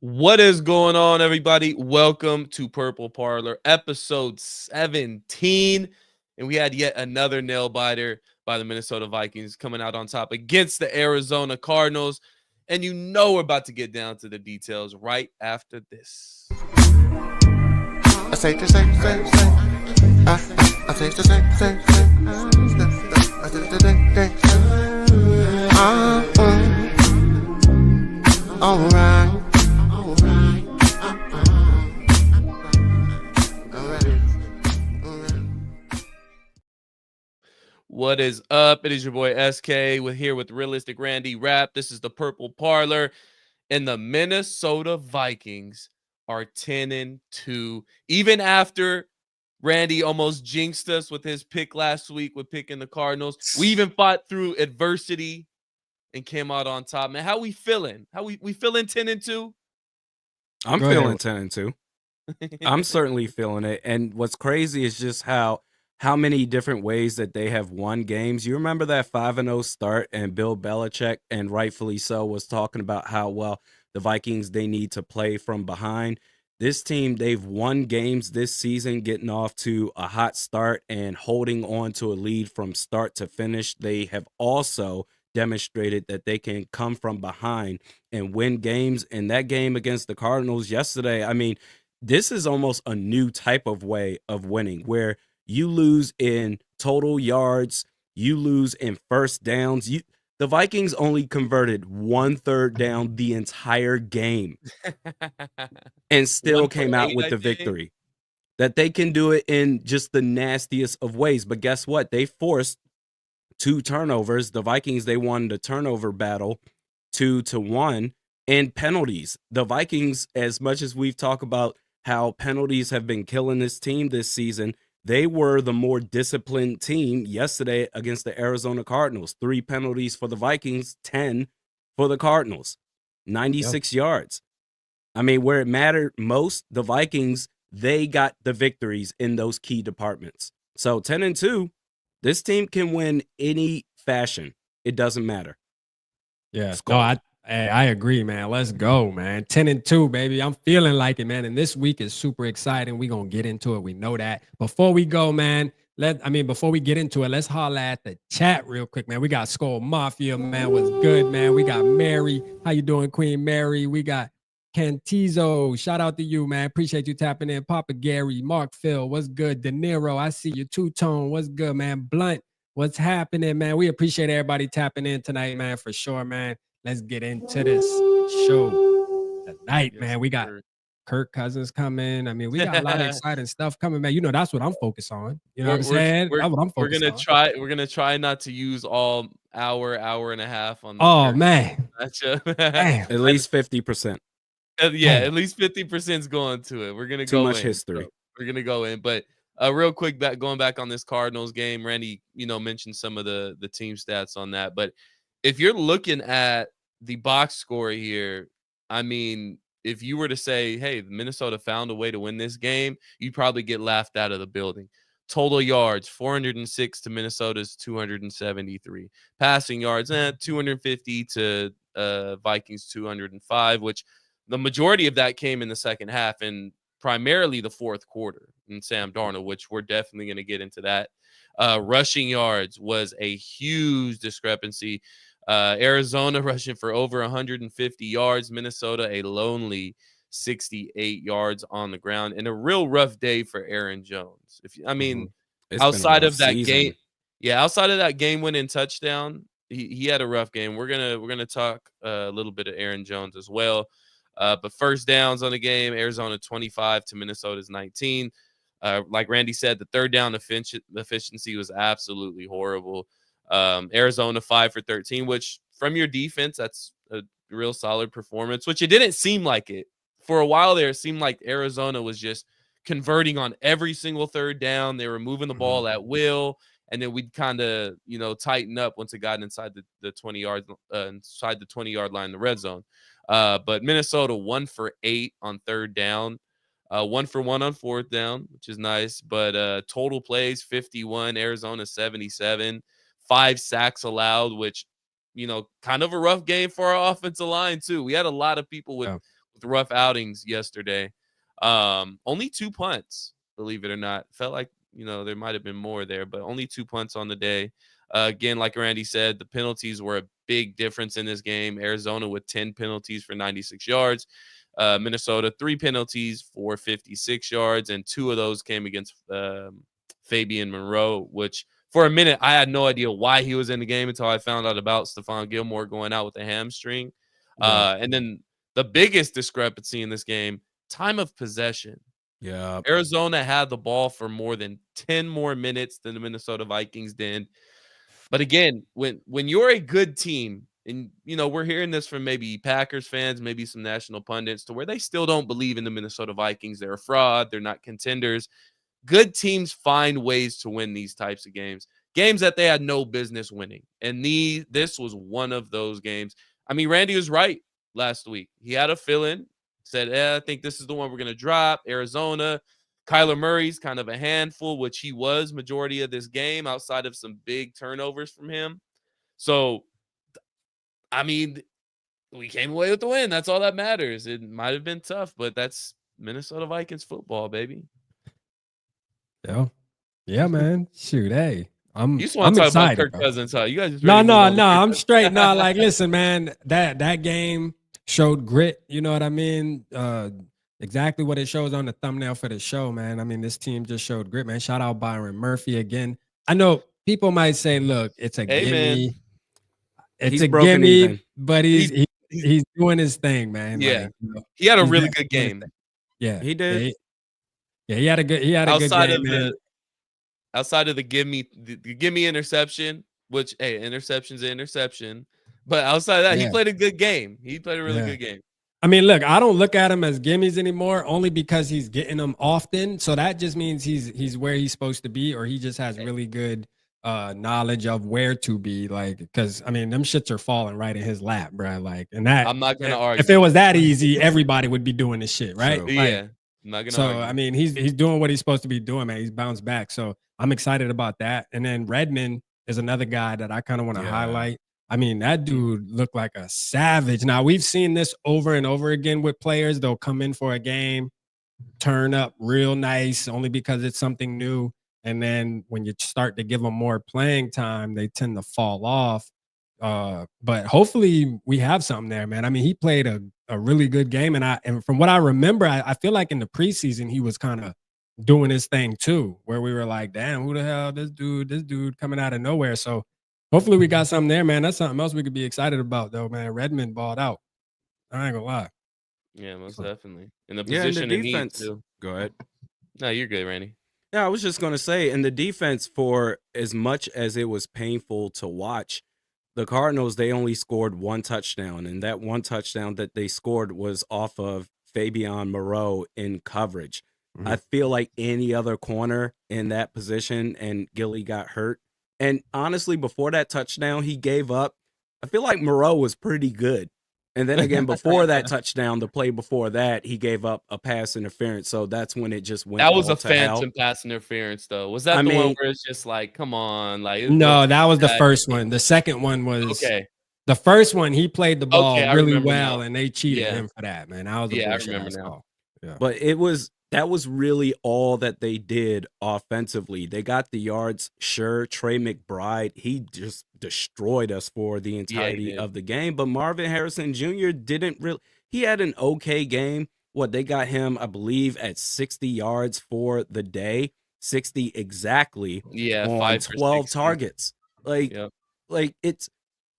What is going on, everybody? Welcome to Purple Parlor, episode 17. And we had yet another nail biter by the Minnesota Vikings coming out on top against the Arizona Cardinals. And you know we're about to get down to the details right after this. I say the same. I say the same. I say the same. Alright. What is up? It is your boy SK with Realistic Randy Rap. This is the Purple Parlor, and the Minnesota Vikings are 10-2. Even after Randy almost jinxed us with his pick last week with picking the Cardinals, we even fought through adversity and came out on top. Man, how we feeling? How we feeling 10-2? I'm feeling 10-2. I'm certainly feeling it. And what's crazy is just how many different ways that they have won games. You remember that 5-0 start, and Bill Belichick, and rightfully so, was talking about how well the Vikings, they need to play from behind. This team, they've won games this season, getting off to a hot start and holding on to a lead from start to finish. They have also demonstrated that they can come from behind and win games. And that game against the Cardinals yesterday, I mean, this is almost a new type of way of winning, where you lose in total yards, you lose in first downs. The Vikings only converted 1 third down the entire game and still came out with the victory. That they can do it in just the nastiest of ways. But guess what? They forced 2 turnovers. The Vikings, they won the turnover battle 2-1, and penalties. The Vikings, as much as we've talked about how penalties have been killing this team this season, they were the more disciplined team yesterday against the Arizona Cardinals. 3 penalties for the Vikings, 10 for the Cardinals, 96 yards. I mean, where it mattered most, the Vikings, they got the victories in those key departments. So 10-2, this team can win any fashion. It doesn't matter. Yeah, no, I agree, man. Let's go, man. 10-2, baby. I'm feeling like it, man. And this week is super exciting. We're gonna get into it. We know that. Before we go, man, before we get into it, let's holler at the chat real quick, man. We got Skull Mafia, man. What's good, man? We got Mary. How you doing, Queen Mary? We got Cantizo. Shout out to you, man. Appreciate you tapping in. Papa Gary, Mark Phil, what's good? De Niro, I see you. Two-Tone, what's good, man? Blunt, what's happening, man? We appreciate everybody tapping in tonight, man, for sure, man. Let's get into this show tonight, man. We got Kirk Cousins coming. I mean, we got a lot of exciting stuff coming, man. You know, that's what I'm focused on. You know what I'm saying? That's what I'm focused on. We're gonna try not to use all hour and a half on. Oh man, at least 50%. Yeah, at least 50% is going to it. We're gonna too much history. So we're gonna go in, but real quick, going back on this Cardinals game, Randy, mentioned some of the team stats on that, but if you're looking at the box score here, I mean, if you were to say, hey, Minnesota found a way to win this game, you'd probably get laughed out of the building. Total yards, 406 to Minnesota's 273. Passing yards, 250 to Vikings 205, which the majority of that came in the second half and primarily the fourth quarter in Sam Darnold, which we're definitely going to get into that. Rushing yards was a huge discrepancy. Arizona rushing for over 150 yards. Minnesota a lonely 68 yards on the ground, and a real rough day for Aaron Jones. Outside of that game, outside of that game-winning touchdown, he had a rough game. We're gonna talk a little bit of Aaron Jones as well. But first downs on the game, Arizona 25 to Minnesota's 19. Like Randy said, the third down efficiency was absolutely horrible. Arizona 5 for 13, which from your defense, that's a real solid performance, which it didn't seem like it. For a while there, it seemed like Arizona was just converting on every single third down. They were moving the ball at will, and then we'd kind of, tighten up once it got inside the 20-yard inside the 20-yard line in the red zone. But Minnesota 1 for 8 on third down. 1 for 1 on fourth down, which is nice. But total plays 51, Arizona 77. 5 sacks allowed, which, kind of a rough game for our offensive line too. We had a lot of people with with rough outings yesterday. Only 2 punts, believe it or not. Felt like, there might have been more there, but only 2 punts on the day. Again, like Randy said, the penalties were a big difference in this game. Arizona with 10 penalties for 96 yards. Minnesota, 3 penalties for 56 yards, and 2 of those came against Fabian Monroe, which for a minute I had no idea why he was in the game until I found out about Stephon Gilmore going out with a hamstring. And then the biggest discrepancy in this game, time of possession. Yeah. Arizona had the ball for more than 10 more minutes than the Minnesota Vikings did. But again, when you're a good team, and we're hearing this from maybe Packers fans, maybe some national pundits, to where they still don't believe in the Minnesota Vikings. They're a fraud. They're not contenders. Good teams find ways to win these types of games that they had no business winning. And this was one of those games. I mean, Randy was right last week. He had a fill-in, said, I think this is the one we're going to drop. Arizona. Kyler Murray's kind of a handful, which he was majority of this game outside of some big turnovers from him. So, I mean, we came away with the win. That's all that matters. It might have been tough, but that's Minnesota Vikings football, baby. Yeah, man. Shoot, hey. You just want to talk about Kirk Cousins, huh? You guys just no. I'm straight. No, like, listen, man. That game showed grit. You know what I mean? Exactly what it shows on the thumbnail for the show, man. I mean, this team just showed grit, man. Shout out Byron Murphy again. I know people might say, "Look, it's a gimme." It's a gimme, but he's doing his thing, man. Yeah, like, he had a really good game. Yeah, he did. He had a good game, man. Outside of the gimme interception, which, hey, interception's an interception. But outside of that, he played a good game. He played a really good game. I mean, look, I don't look at him as gimmies anymore, only because he's getting them often. So that just means he's where he's supposed to be, or he just has really good knowledge of where to be. Like, because I mean, them shits are falling right in his lap, bro. Like, and that I'm not gonna argue. If it was that easy, everybody would be doing this shit, right? Like, yeah. I'm not gonna argue. I mean, he's doing what he's supposed to be doing, man. He's bounced back. So I'm excited about that. And then Redmond is another guy that I kind of want to highlight. I mean, that dude looked like a savage. Now, we've seen this over and over again with players. They'll come in for a game, turn up real nice, only because it's something new. And then when you start to give them more playing time, they tend to fall off. But hopefully we have something there, man. I mean, he played a really good game. And from what I remember, I feel like in the preseason, he was kind of doing his thing too, where we were like, damn, who the hell, this dude coming out of nowhere. So hopefully we got something there, man. That's something else we could be excited about, though, man. Redmond balled out. I ain't gonna lie. Yeah, most definitely. In the position and the defense. Too. Go ahead. No, you're good, Randy. Yeah, I was just gonna say, in the defense, for as much as it was painful to watch, the Cardinals, they only scored 1 touchdown, and that 1 touchdown that they scored was off of Fabian Moreau in coverage. Mm-hmm. I feel like any other corner in that position, and Gilly got hurt. And honestly, before that touchdown he gave up, I feel like Moreau was pretty good. And then again, before that touchdown, the play before that, he gave up a pass interference. So that's when it just went. That was a phantom pass interference, though. Was that the one where it's just like, come on, like? No, that was the first one. The second one was okay. The first one, he played the ball really well, and they cheated him for that, man. That was I remember now. Yeah. But that was really all that they did offensively. They got the yards. Sure, Trey McBride, he just destroyed us for the entirety of the game. But Marvin Harrison Jr. didn't really. He had an okay game. They got him, I believe, at 60 yards for the day. 60 exactly. Yeah, on 12 targets. Like it's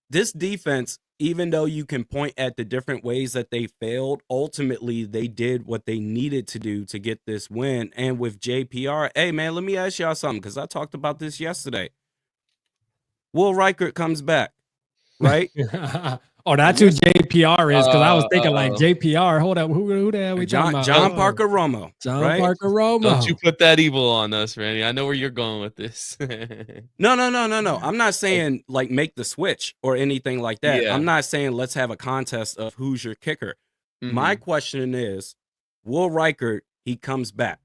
this defense. Even though you can point at the different ways that they failed, ultimately they did what they needed to do to get this win. And with JPR, hey, man, let me ask y'all something, because I talked about this yesterday. Will Reichert comes back, right? Oh, that's who JPR is, because I was thinking like JPR. Hold up, who the hell are we talking about? John Parker Romo. John Parker Romo. Don't you put that evil on us, Randy. I know where you're going with this. No. I'm not saying like make the switch or anything like that. Yeah. I'm not saying let's have a contest of who's your kicker. Mm-hmm. My question is, Will Reichert, he comes back.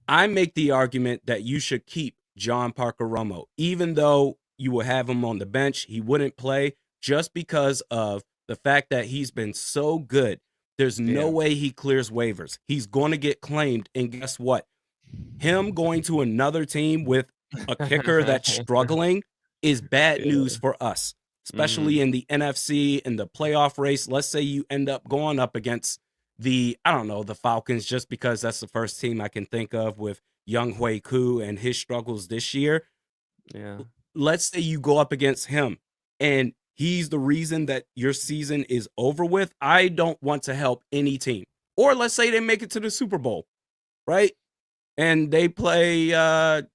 I make the argument that you should keep John Parker Romo, even though you will have him on the bench. He wouldn't play, just because of the fact that he's been so good. There's no Yeah. way he clears waivers. He's going to get claimed. And guess what? Him going to another team with a kicker that's struggling is bad news for us, especially in the NFC, in the playoff race. Let's say you end up going up against the Falcons, just because that's the first team I can think of with Young Hui Koo and his struggles this year. Yeah. Let's say you go up against him and he's the reason that your season is over with. I don't want to help any team. Or let's say they make it to the Super Bowl, right? And they play the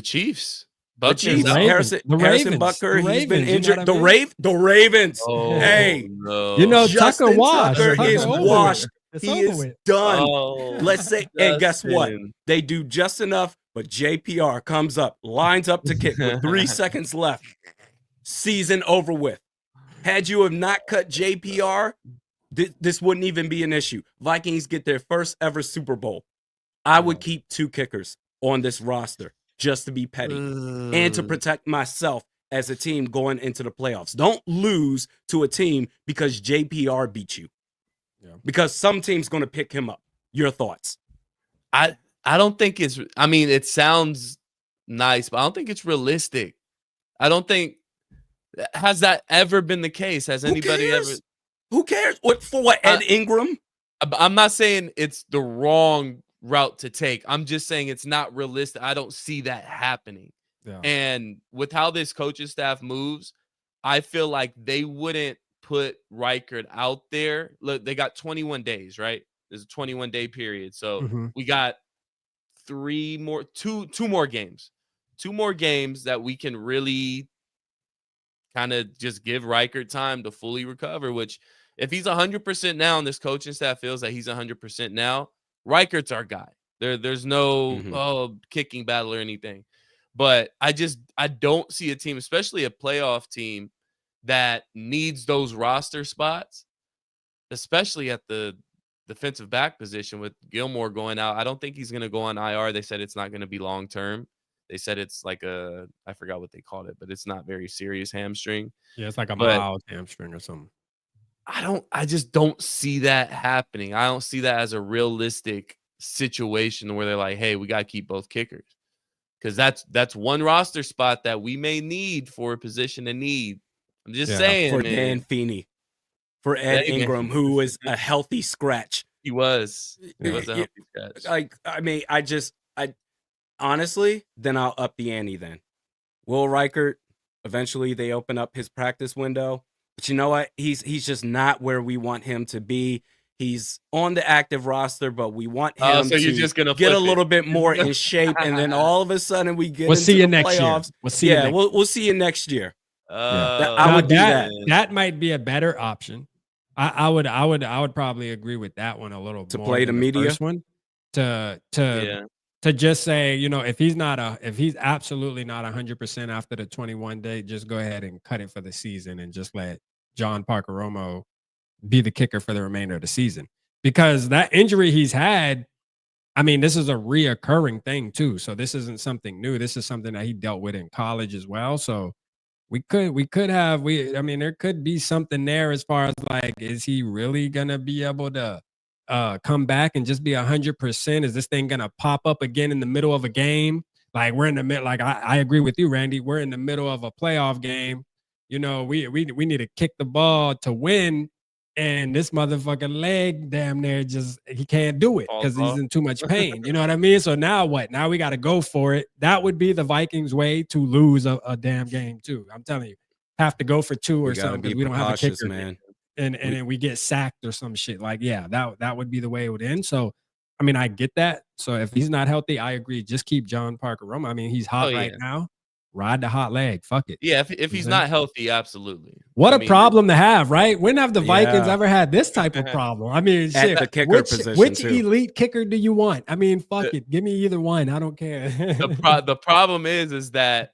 Chiefs. The Chiefs, Harrison Butker, he's been injured. The Ravens. Oh, hey, no. Tucker washed. Tucker is washed. He is done. Oh, let's say, and guess what? They do just enough, but JPR comes up, lines up to kick with 3 seconds left. Season over with. Had you have not cut JPR, this wouldn't even be an issue. Vikings get their first ever Super Bowl. I would keep 2 kickers on this roster just to be petty and to protect myself as a team going into the playoffs. Don't lose to a team because JPR beat you. Yeah. Because some team's going to pick him up. Your thoughts? I don't think it's, I mean, it sounds nice, but I don't think it's realistic. I don't think, has that ever been the case? Has anybody ever? Who cares? For Ed Ingram? I'm not saying it's the wrong route to take. I'm just saying it's not realistic. I don't see that happening. Yeah. And with how this coaching staff moves, I feel like they wouldn't put Reichert out there. Look, they got 21 days, right? There's a 21-day period. So we got two more games. 2 more games that we can really kind of just give Reichert time to fully recover, which if he's 100% now and this coaching staff feels that he's 100% now, Reichert's our guy. There's no kicking battle or anything. But I don't see a team, especially a playoff team, that needs those roster spots, especially at the defensive back position with Gilmore going out. I don't think he's going to go on IR. They said it's not going to be long term. They said it's like I forgot what they called it, but it's not very serious hamstring. Yeah, it's like a mild hamstring or something. I just don't see that happening. I don't see that as a realistic situation where they're like, hey, we got to keep both kickers. Because that's one roster spot that we may need for a position of need. I'm just saying, for man. Dan Feeney, for Ed Ingram, who was a healthy scratch. He was a healthy scratch. Honestly, then I'll up the ante. Then Will Reichert, eventually they open up his practice window, but you know what? He's just not where we want him to be. He's on the active roster, but we want him to just gonna get a little bit more in shape, and then all of a sudden we get into the playoffs. We'll see you next year. I would do that. That might be a better option. I would probably agree with that one a little to more play the media. First one to just say, if he's absolutely not 100% after the 21 day, just go ahead and cut it for the season and just let John Parker Romo be the kicker for the remainder of the season, because that injury he's had, I mean, this is a reoccurring thing too. So this isn't something new. This is something that he dealt with in college as well. So there could be something there as far as like, is he really going to be able to come back and just be 100%? Is this thing going to pop up again in the middle of a game? Like we're in the middle, like I agree with you, Randy. We're in the middle of a playoff game. We need to kick the ball to win. And this motherfucking leg damn near he can't do it because he's in too much pain. You know what I mean? So now what? Now we got to go for it. That would be the Vikings' way to lose a damn game too. I'm telling you, have to go for 2 or something because we don't have a kicker, man. And then we get sacked or some shit. Like, that would be the way it would end. So, I mean, I get that. So if he's not healthy, I agree. Just keep John Parker Romo. I mean, he's hot right now. Ride the hot leg. Fuck it. Yeah, if he's not healthy, absolutely. What a problem to have, right? When have the Vikings ever had this type of problem? I mean, at the kicker position, which elite kicker do you want? I mean, fuck it. Give me either one. I don't care. The problem is that,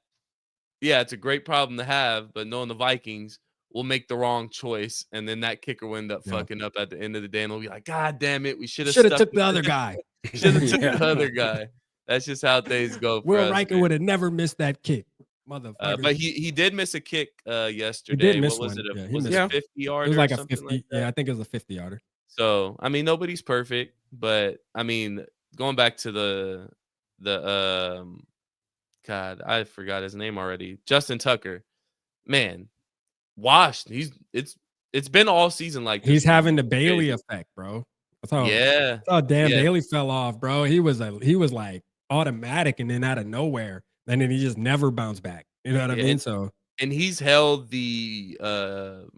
it's a great problem to have, but knowing the Vikings will make the wrong choice, and then that kicker will end up fucking up at the end of the day, and we'll be like, God damn it, we should have took the other guy. Should have took the other guy. That's just how things go. Will Reichert would have never missed that kick. Motherfucker. But he did miss a kick yesterday. He did miss what was one. it? Was it 50 yards? It was like a 50. Like I think it was a 50 yarder. So, I mean, nobody's perfect, but I mean, going back to the God, I forgot his name already. Justin Tucker, man, washed. It's been all season like this He's for him. having the Bailey Crazy. effect, bro. I Yeah, thought Dan yeah, Bailey fell off, bro. He was like automatic, and then out of nowhere, and then he just never bounced back. You know what I yeah, mean? So and he's held the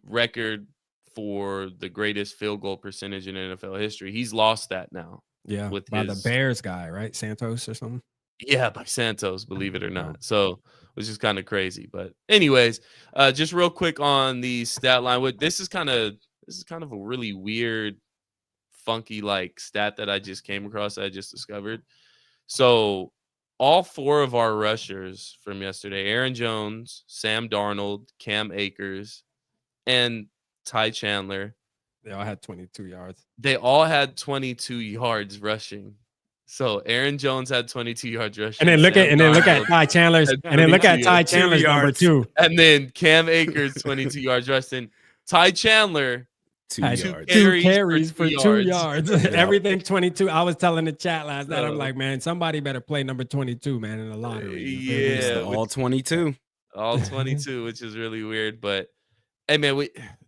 record for the greatest field goal percentage in NFL history. He's lost that now yeah, with by the his Bears guy, right? Santos or something. yeah, by Santos, believe it or Yeah. not. So, which is kind of crazy. But anyways, just real quick on the stat line. This is kind of a really weird, funky like stat that I just came across that I just discovered. So all four of our rushers from yesterday, Aaron Jones, Sam Darnold, Cam Akers, and Ty Chandler, They all had 22 yards. they all had 22 yards rushing. So Aaron Jones had 22 yards rushing. And then look at Ty Chandler's, had and then look at 22 Ty yards. Chandler's number yards. 2. And then Cam Akers, 22 yards rushing. Ty Chandler, 2 Had yards. two carries for 2 yards. Yep. Everything 22. I was telling the chat last night, I'm So- like, man, somebody better play number 22, man, in the lottery. Yeah. It's all 22. All 22, which is really weird. But hey, man,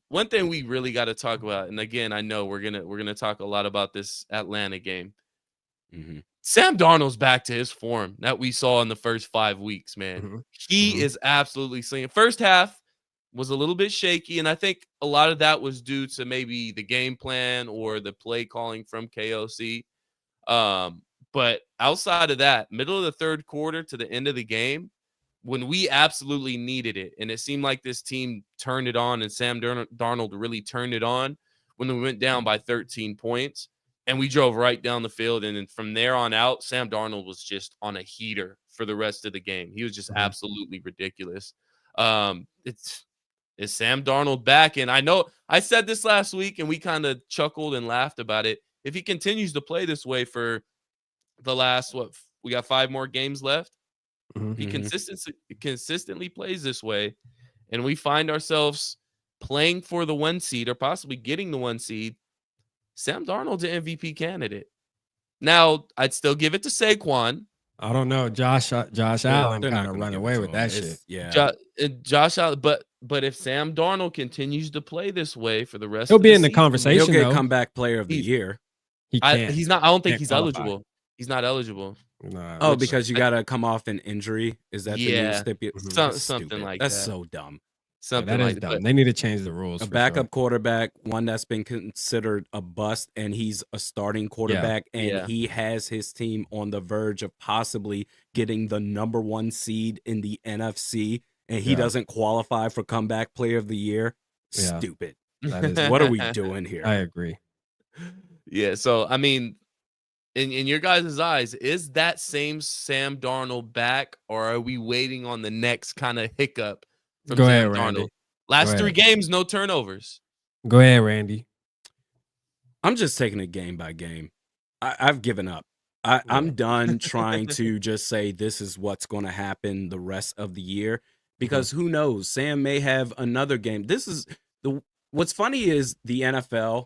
one thing we really got to talk about, and again, I know we're gonna talk a lot about this Atlanta game. Mm-hmm. Sam Darnold's back to his form that we saw in the first 5 weeks, man. Mhm. He is absolutely slinging. First half was a little bit shaky, and I think a lot of that was due to maybe the game plan or the play calling from KOC. But outside of that, middle of the third quarter to the end of the game, when we absolutely needed it, and it seemed like this team turned it on, and Sam Darnold really turned it on when we went down by 13 points, and we drove right down the field. And then from there on out, Sam Darnold was just on a heater for the rest of the game. He was just absolutely ridiculous. Is Sam Darnold back? And I know I said this last week, and we kind of chuckled and laughed about it. If he continues to play this way for the last, we got 5 more games left. Mhm. He consistently plays this way, and we find ourselves playing for the 1 seed or possibly getting the 1 seed. Sam Darnold's an MVP candidate. Now, I'd still give it to Saquon. I don't know. Josh Allen They're not kind of gonna run give it away to with him. that It's- shit. Yeah. Josh Allen, but if Sam Darnold continues to play this way for the rest He'll of be the in the season, conversation. He'll get though. comeback player of the year. He can't. he's not. I don't think Can't he's qualify. eligible. He's not eligible. Nah, Oh, which- because you got to come off an injury? Is that the new Yeah. stipulation? Something like That's that. so dumb. Something that is like dumb. that. They need to change the rules. A for backup sure. quarterback, one that's been considered a bust, and he's a starting quarterback, and Yeah. he has his team on the verge of possibly getting the number 1 seed in the NFC, and he Yeah. doesn't qualify for comeback player of the year. Yeah. Stupid. That is- What are we doing here? I agree. Yeah. So I mean, in your guys' eyes, is that same Sam Darnold back, or are we waiting on the next kind of hiccup from Go Sam ahead, Randy. Darnold? Last Go 3 ahead. games, no turnovers. Go ahead, Randy. I'm just taking it game by game. I've given up. I'm done trying to just say this is what's going to happen the rest of the year, because who knows? Sam may have another game. This is what's funny is the NFL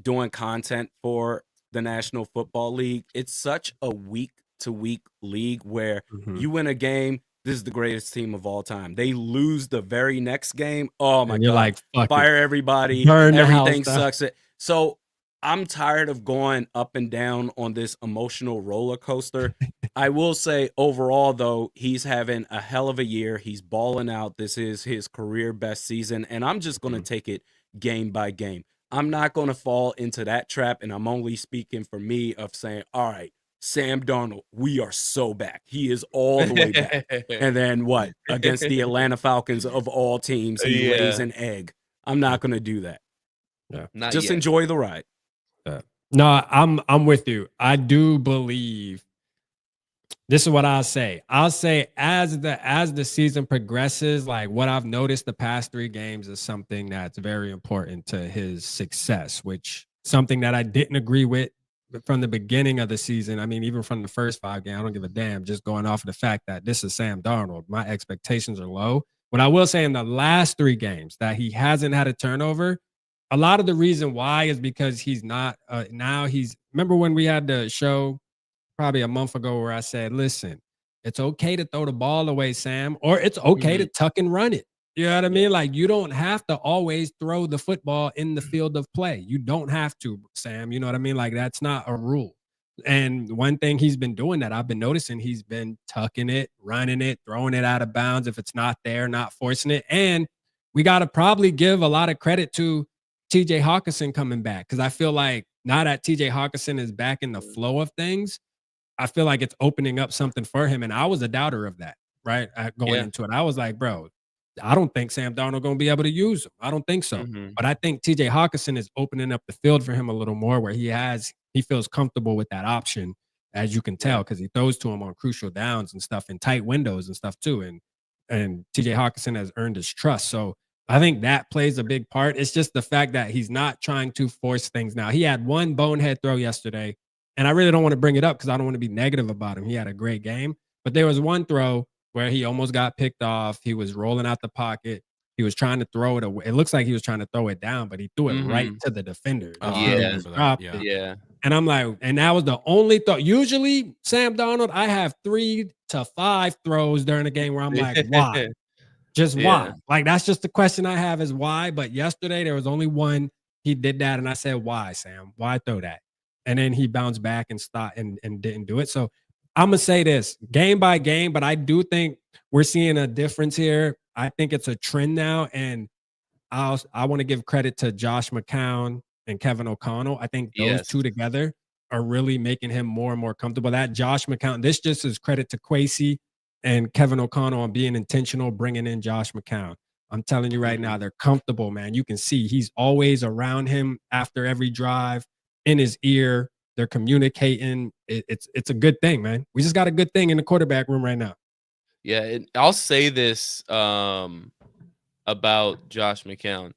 doing content for the National Football League. It's such a week to week league where you win a game, this is the greatest team of all time. They lose the very next game. Oh my And you're God. like, fuck it. Fire everybody. Burn the house Everything down. sucks. So I'm tired of going up and down on this emotional roller coaster. I will say overall, though, he's having a hell of a year. He's balling out. This is his career best season. And I'm just going to take it game by game. I'm not going to fall into that trap. And I'm only speaking for me of saying, all right, Sam Darnold, we are so back. He is all the way back. And then what? Against the Atlanta Falcons of all teams, he Yeah. lays an egg. I'm not going to do that. Not Just yet. enjoy the ride. No, I'm with you. I do believe this is what I'll say. I'll say as the season progresses, like what I've noticed the past 3 games is something that's very important to his success, which something that I didn't agree with from the beginning of the season. I mean, even from the first 5 games, I don't give a damn, just going off of the fact that this is Sam Darnold. My expectations are low. What I will say in the last 3 games that he hasn't had a turnover, a lot of the reason why is because he's not now he's remember when we had the show probably a month ago where I said, listen, it's okay to throw the ball away, Sam, or it's okay to tuck and run it. You know what I mean? Like you don't have to always throw the football in the field of play. You don't have to, Sam. You know what I mean? Like that's not a rule. And one thing he's been doing that I've been noticing, he's been tucking it, running it, throwing it out of bounds if it's not there, not forcing it. And we got to probably give a lot of credit to TJ Hawkinson coming back because I feel like now that TJ Hawkinson is back in the flow of things, I feel like it's opening up something for him. And I was a doubter of that, right? Going into it. I was like, bro, I don't think Sam Darnold going to be able to use him. I don't think so. But I think TJ Hawkinson is opening up the field for him a little more where he feels comfortable with that option, as you can tell, because he throws to him on crucial downs and stuff in tight windows and stuff too. And TJ Hawkinson has earned his trust. So I think that plays a big part. It's just the fact that he's not trying to force things now. He had one bonehead throw yesterday. And I really don't want to bring it up because I don't want to be negative about him. He had a great game. But there was one throw where he almost got picked off. He was rolling out the pocket. He was trying to throw it away. It looks like he was trying to throw it down, but he threw it right to the defender. Yeah. And I'm like, and that was the only throw. Usually, Sam Darnold, I have 3 to 5 throws during the game where I'm like, why? Just why? Like, that's just the question I have is why. But yesterday, there was only one. He did that. And I said, why, Sam? Why throw that? And then he bounced back and stopped and didn't do it. So I'm going to say this game by game, but I do think we're seeing a difference here. I think it's a trend now. And I want to give credit to Josh McCown and Kevin O'Connell. I think those two together are really making him more and more comfortable. That Josh McCown, this just is credit to Kwesi and Kevin O'Connell on being intentional, bringing in Josh McCown. I'm telling you right now, they're comfortable, man. You can see he's always around him after every drive, in his ear. They're communicating. It's a good thing, man. We just got a good thing in the quarterback room right now. Yeah, and I'll say this about Josh McCown.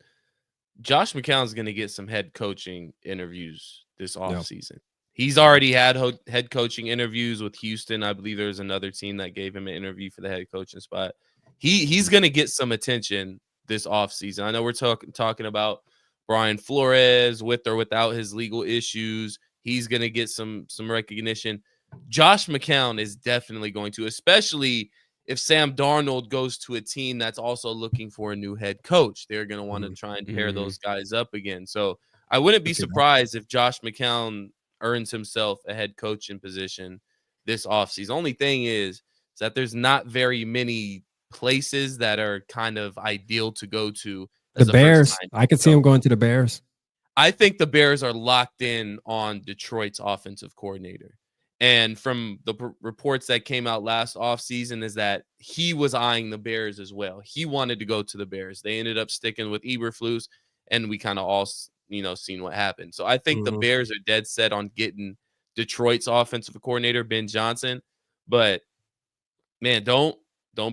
Josh McCown's going to get some head coaching interviews this offseason. He's already had head coaching interviews with Houston. I believe there's another team that gave him an interview for the head coaching spot. He's going to get some attention this offseason. I know we're talking about Brian Flores with or without his legal issues. He's going to get some recognition. Josh McCown is definitely going to, especially if Sam Darnold goes to a team that's also looking for a new head coach. They're going to want to try and pair those guys up again. So I wouldn't be surprised if Josh McCown earns himself a head coaching position this offseason. Only thing is that there's not very many places that are kind of ideal to go to. The Bears. I could see him going to the Bears. I think the Bears are locked in on Detroit's offensive coordinator. And from the reports that came out last offseason is that he was eyeing the Bears as well. He wanted to go to the Bears. They ended up sticking with Eberflus, and we kind of all, seen what happened. So I think the Bears are dead set on getting Detroit's offensive coordinator, Ben Johnson. But, man, don't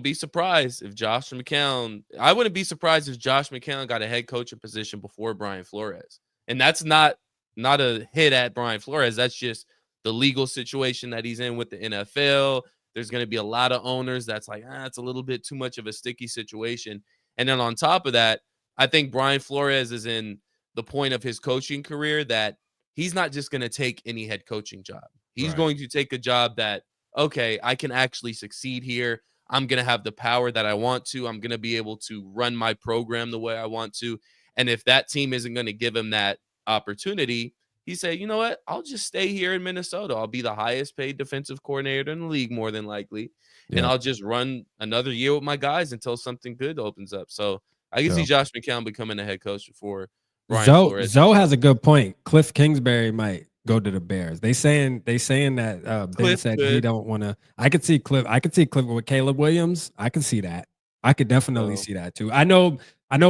be surprised if Josh McCown – I wouldn't be surprised if Josh McCown got a head coaching position before Brian Flores. And that's not a hit at Brian Flores. That's just the legal situation that he's in with the NFL. There's going to be a lot of owners that's like, it's a little bit too much of a sticky situation. And then on top of that, I think Brian Flores is in the point of his coaching career that he's not just going to take any head coaching job. He's going to take a job that, okay, I can actually succeed here. I'm going to have the power that I want to. I'm going to be able to run my program the way I want to. And if that team isn't going to give him that opportunity, he said, you know what? I'll just stay here in Minnesota. I'll be the highest paid defensive coordinator in the league, more than likely. Yeah. And I'll just run another year with my guys until something good opens up. So I can see Josh McCown becoming a head coach before Brian Flores. Zoe has a good point. Cliff Kingsbury might go to the Bears. They saying that Ben said he don't want to. I could see Cliff with Caleb Williams. I could see that. I could definitely see that too. I know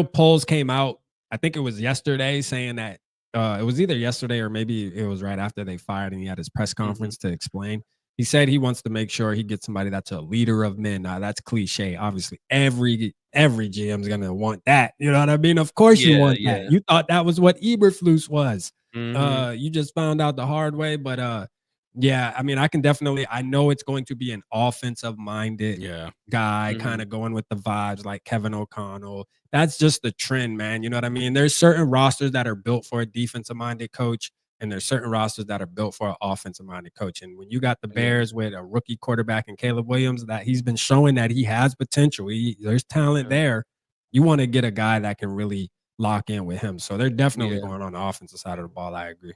polls came out. I think it was yesterday saying that it was either yesterday or maybe it was right after they fired and he had his press conference to explain. He said he wants to make sure he gets somebody that's a leader of men. Now that's cliche. Obviously, every GM's gonna want that. You know what I mean? Of course you want that. You thought that was what Eberflus was. You just found out the hard way. But Yeah, I mean, I know it's going to be an offensive-minded Yeah. guy, kinda going with the vibes like Kevin O'Connell. That's just the trend, man, you know what I mean? There's certain rosters that are built for a defensive-minded coach, and there's certain rosters that are built for an offensive-minded coach, and when you got the Yeah. Bears with a rookie quarterback in Caleb Williams, that he's been showing that he has potential, there's talent Yeah. there. You wanna get a guy that can really lock in with him, so they're definitely Yeah. going on the offensive side of the ball, I agree.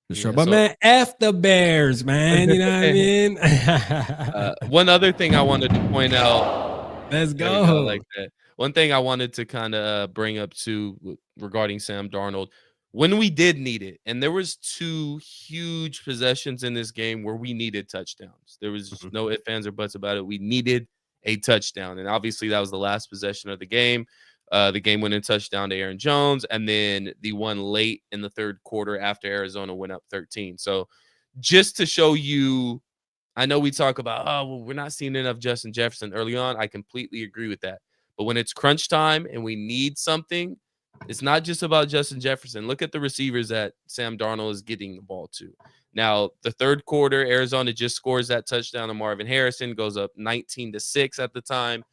For sure. Yeah. But So man, F the Bears, man. You know what I mean? one other thing I wanted to point out. Let's There you go, I like go. that. One thing I wanted to kinda, bring up too regarding Sam Darnold, when we did need it, and there was 2 huge possessions in this game where we needed touchdowns. There was Mhm. no ifs, ands, or buts about it. We needed a touchdown, and obviously that was the last possession of the game. The game-winning touchdown to Aaron Jones, and then the one late in the 3rd quarter after Arizona went up 13. So, just to show you I know we talk about, oh, well, we're not seeing enough Justin Jefferson early on. I completely agree with that. But when it's crunch time and we need something, it's not just about Justin Jefferson. Look at the receivers that Sam Darnold is getting the ball to. Now, the 3rd quarter, Arizona just scores that touchdown to Marvin Harrison, goes up 19-6 at the time.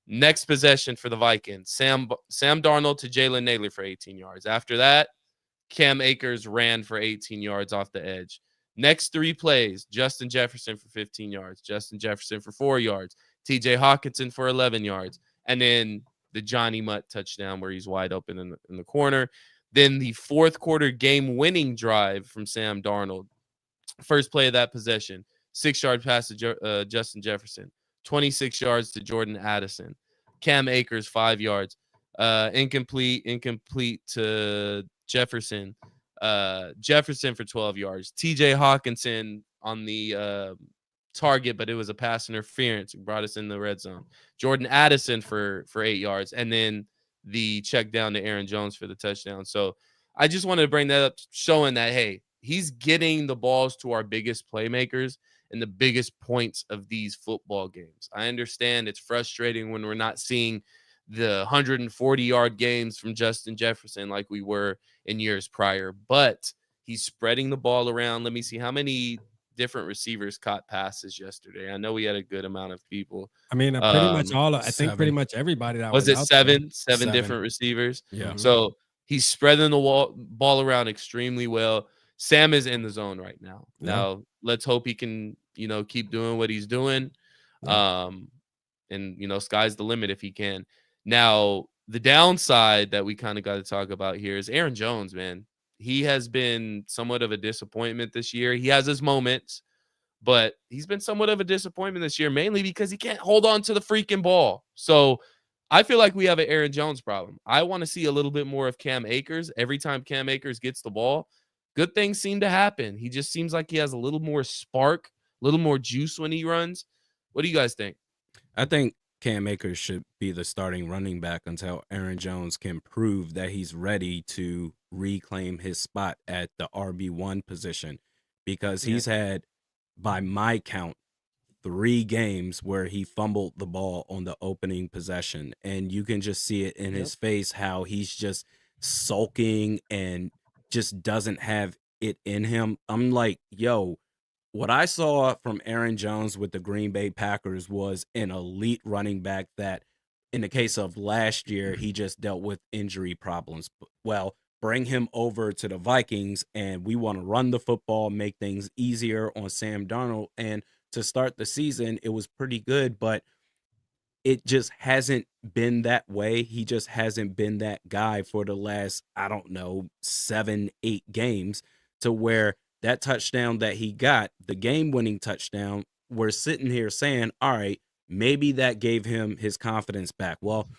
Next possession for the Vikings, Sam Darnold to Jalen Naylor for 18 yards. After that, Cam Akers ran for 18 yards off the edge. Next 3 plays, Justin Jefferson for 15 yards, Justin Jefferson for 4 yards, TJ Hawkinson for 11 yards, and then the Johnny Mutt touchdown where he's wide open in the corner. Then the 4th quarter game-winning drive from Sam Darnold. First play of that possession, 6-yard pass to Justin Jefferson, 26 yards to Jordan Addison, Cam Akers 5 yards, incomplete to Jefferson, Jefferson for 12 yards, TJ Hawkinson on the target, but it was a pass interference. It brought us in the red zone. Jordan Addison for 8 yards, and then the check down to Aaron Jones for the touchdown. So I just wanted to bring that up, showing that, hey, he's getting the balls to our biggest playmakers and the biggest points of these football games. I understand it's frustrating when we're not seeing the 140-yard games from Justin Jefferson like we were in years prior, but he's spreading the ball around. Let me see how many different receivers caught passes yesterday. I know we had a good amount of people. I mean, I think pretty 7. much everybody that Was was it out there. 7 7. different receivers? Yeah. Mhm. So he's spreading the ball around extremely well. Sam is in the zone right now. Yeah. Now let's hope he can, keep doing what he's doing. Yeah. And sky's the limit if he can. Now, the downside that we kind of got to talk about here is Aaron Jones, man. He has been somewhat of a disappointment this year. He has his moments, but he's been somewhat of a disappointment this year, mainly because he can't hold on to the freaking ball. So I feel like we have an Aaron Jones problem. I want to see a little bit more of Cam Akers. Every time Cam Akers gets the ball, good things seem to happen. He just seems like he has a little more spark, a little more juice when he runs. What do you guys think? I think Cam Akers should be the starting running back until Aaron Jones can prove that he's ready to reclaim his spot at the RB1 position, because Yeah. he's had, by my count, 3 games where he fumbled the ball on the opening possession, and you can just see it in Yep. his face how he's just sulking and just doesn't have it in him. I'm like, yo, what I saw from Aaron Jones with the Green Bay Packers was an elite running back that, in the case of last year, he just dealt with injury problems. Well, bring him over to the Vikings, and we want to run the football, make things easier on Sam Darnold. And to start the season, it was pretty good, but it just hasn't been that way. He just hasn't been that guy for the last, I don't know, 7, 8 games, to where that touchdown that he got, the game-winning touchdown, we're sitting here saying, all right, maybe that gave him his confidence back. Well,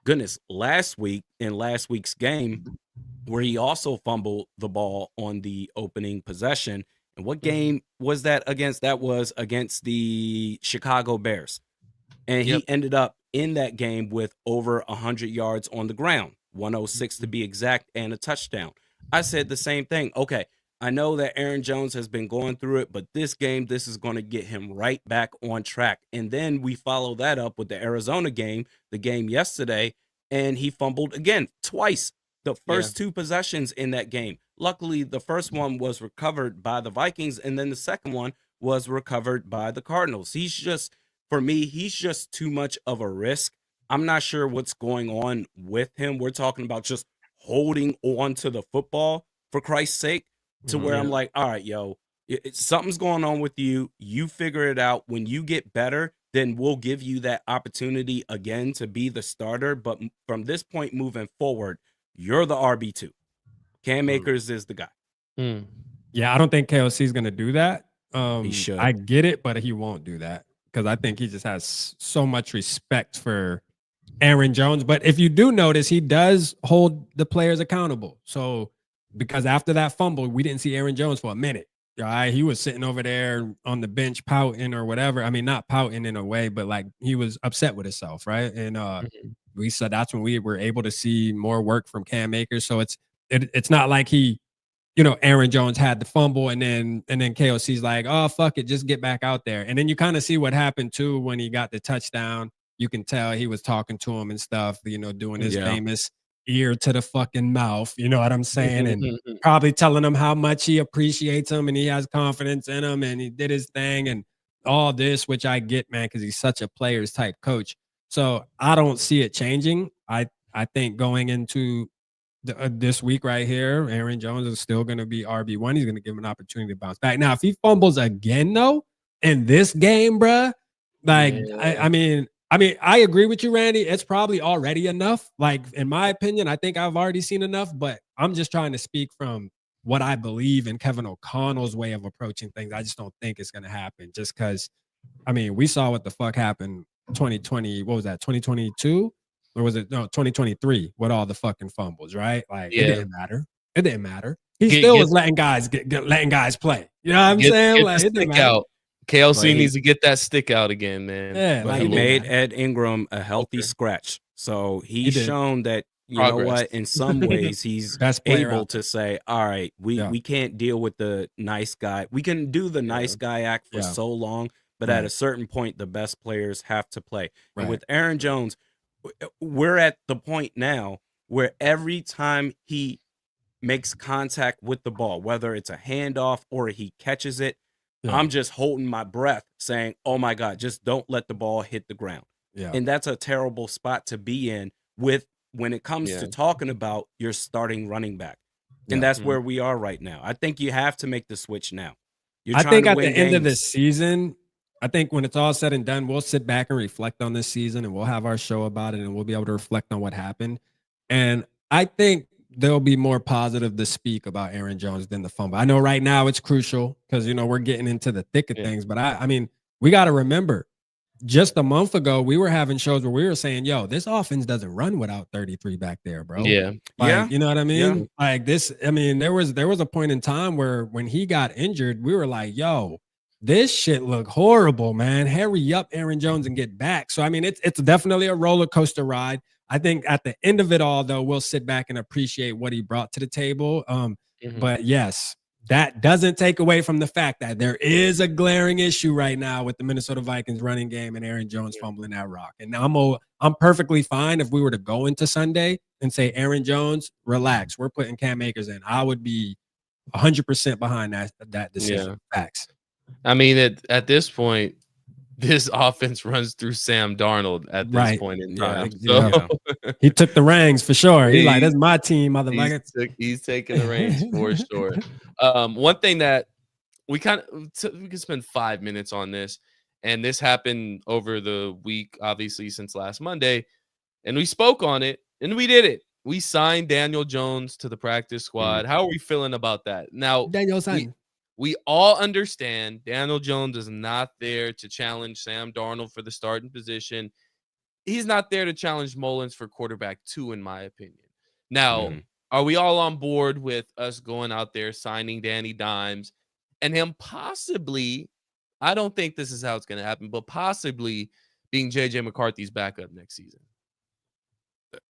goodness, last week's game, where he also fumbled the ball on the opening possession. And what game was that against? That was against the Chicago Bears. And Yep. he ended up in that game with over 100 yards on the ground, 106 to be exact, and a touchdown. I said the same thing. Okay, I know that Aaron Jones has been going through it, but this game, this is going to get him right back on track. And then we follow that up with the Arizona game, the game yesterday, and he fumbled again twice. the first two possessions in that game. Luckily, the first one was recovered by the Vikings, and then the second one was recovered by the Cardinals. For me, he's just too much of a risk. I'm not sure what's going on with him. We're talking about just holding on to the football, for Christ's sake, to where I'm like, all right, yo, something's going on with you. You figure it out. When you get better, then we'll give you that opportunity again to be the starter. But from this point moving forward, you're the RB2. Cam Akers is the guy. Yeah, I don't think KOC is going to do that. He should. I get it, but he won't do that because I think he just has so much respect for Aaron Jones. But if you do notice, he does hold the players accountable. So because after that fumble, we didn't see Aaron Jones for a minute. Right? He was sitting over there on the bench pouting or whatever. I mean, not pouting in a way, but like he was upset with himself, right? And we said that's when we were able to see more work from Cam Akers. So it's not like Aaron Jones had the fumble and then KOC's like, oh, fuck it, just get back out there. And then you kind of see what happened too when he got the touchdown. You can tell he was talking to him and stuff, doing his famous ear to the fucking mouth, you know what I'm saying? And probably telling him how much he appreciates him and he has confidence in him and he did his thing and all this, which I get, man, because he's such a players type coach. So I don't see it changing. I think going into this week right here, Aaron Jones is still going to be RB1. He's going to give him an opportunity to bounce back. Now, if he fumbles again, though, in this game, bruh, like, I mean, I agree with you, Randy. It's probably already enough. Like, in my opinion, I think I've already seen enough, but I'm just trying to speak from what I believe in Kevin O'Connell's way of approaching things. I just don't think it's going to happen just because, I mean, we saw what the fuck happened 2020. What was that, 2022? Or was it 2023 with all the fucking fumbles, right? Like, it didn't matter. It didn't matter. He still was letting guys letting guys play. You know what I'm saying? Like, it didn't matter. KLC needs to get that stick out again, man. Yeah, but he made Ed Ingram a healthy scratch. So he's shown that, know what, in some ways he's able to say, all right, we can't deal with the nice guy. We can do the nice guy act for so long, but at a certain point, the best players have to play. And with Aaron Jones, we're at the point now where every time he makes contact with the ball, whether it's a handoff or he catches it, I'm just holding my breath saying, oh my God, just don't let the ball hit the ground. And that's a terrible spot to be in when it comes to talking about your starting running back. And that's where we are right now. I think you have to make the switch now. I think at the end of the season, I think when it's all said and done, we'll sit back and reflect on this season and we'll have our show about it and we'll be able to reflect on what happened. And I think there'll be more positive to speak about Aaron Jones than the fumble. I know right now it's crucial because, we're getting into the thick of things, but I mean, we got to remember just a month ago, we were having shows where we were saying, yo, this offense doesn't run without 33 back there, bro. Yeah. You know what I mean? Yeah. Like this, I mean, there was a point in time where when he got injured, we were like, yo, this shit look horrible, man. Hurry up, Aaron Jones, and get back. So, I mean, it's definitely a roller coaster ride. I think at the end of it all, though, we'll sit back and appreciate what he brought to the table. But yes, that doesn't take away from the fact that there is a glaring issue right now with the Minnesota Vikings running game and Aaron Jones fumbling that rock. And I'm perfectly fine if we were to go into Sunday and say, Aaron Jones, relax, we're putting Cam Akers in. I would be 100% behind that decision. Facts. I mean, at this point, this offense runs through Sam Darnold at this point in time. He took the reins for sure. He's like, that's my team, motherfucker. He's taking the reins for sure. One thing that we can spend 5 minutes on this, and this happened over the week, obviously, since last Monday, and we spoke on it, and we did it. We signed Daniel Jones to the practice squad. How are we feeling about that? Now, Daniel signed. We all understand Daniel Jones is not there to challenge Sam Darnold for the starting position. He's not there to challenge Mullins for quarterback 2, in my opinion. Now, are we all on board with us going out there, signing Danny Dimes, and him possibly, I don't think this is how it's going to happen, but possibly being J.J. McCarthy's backup next season?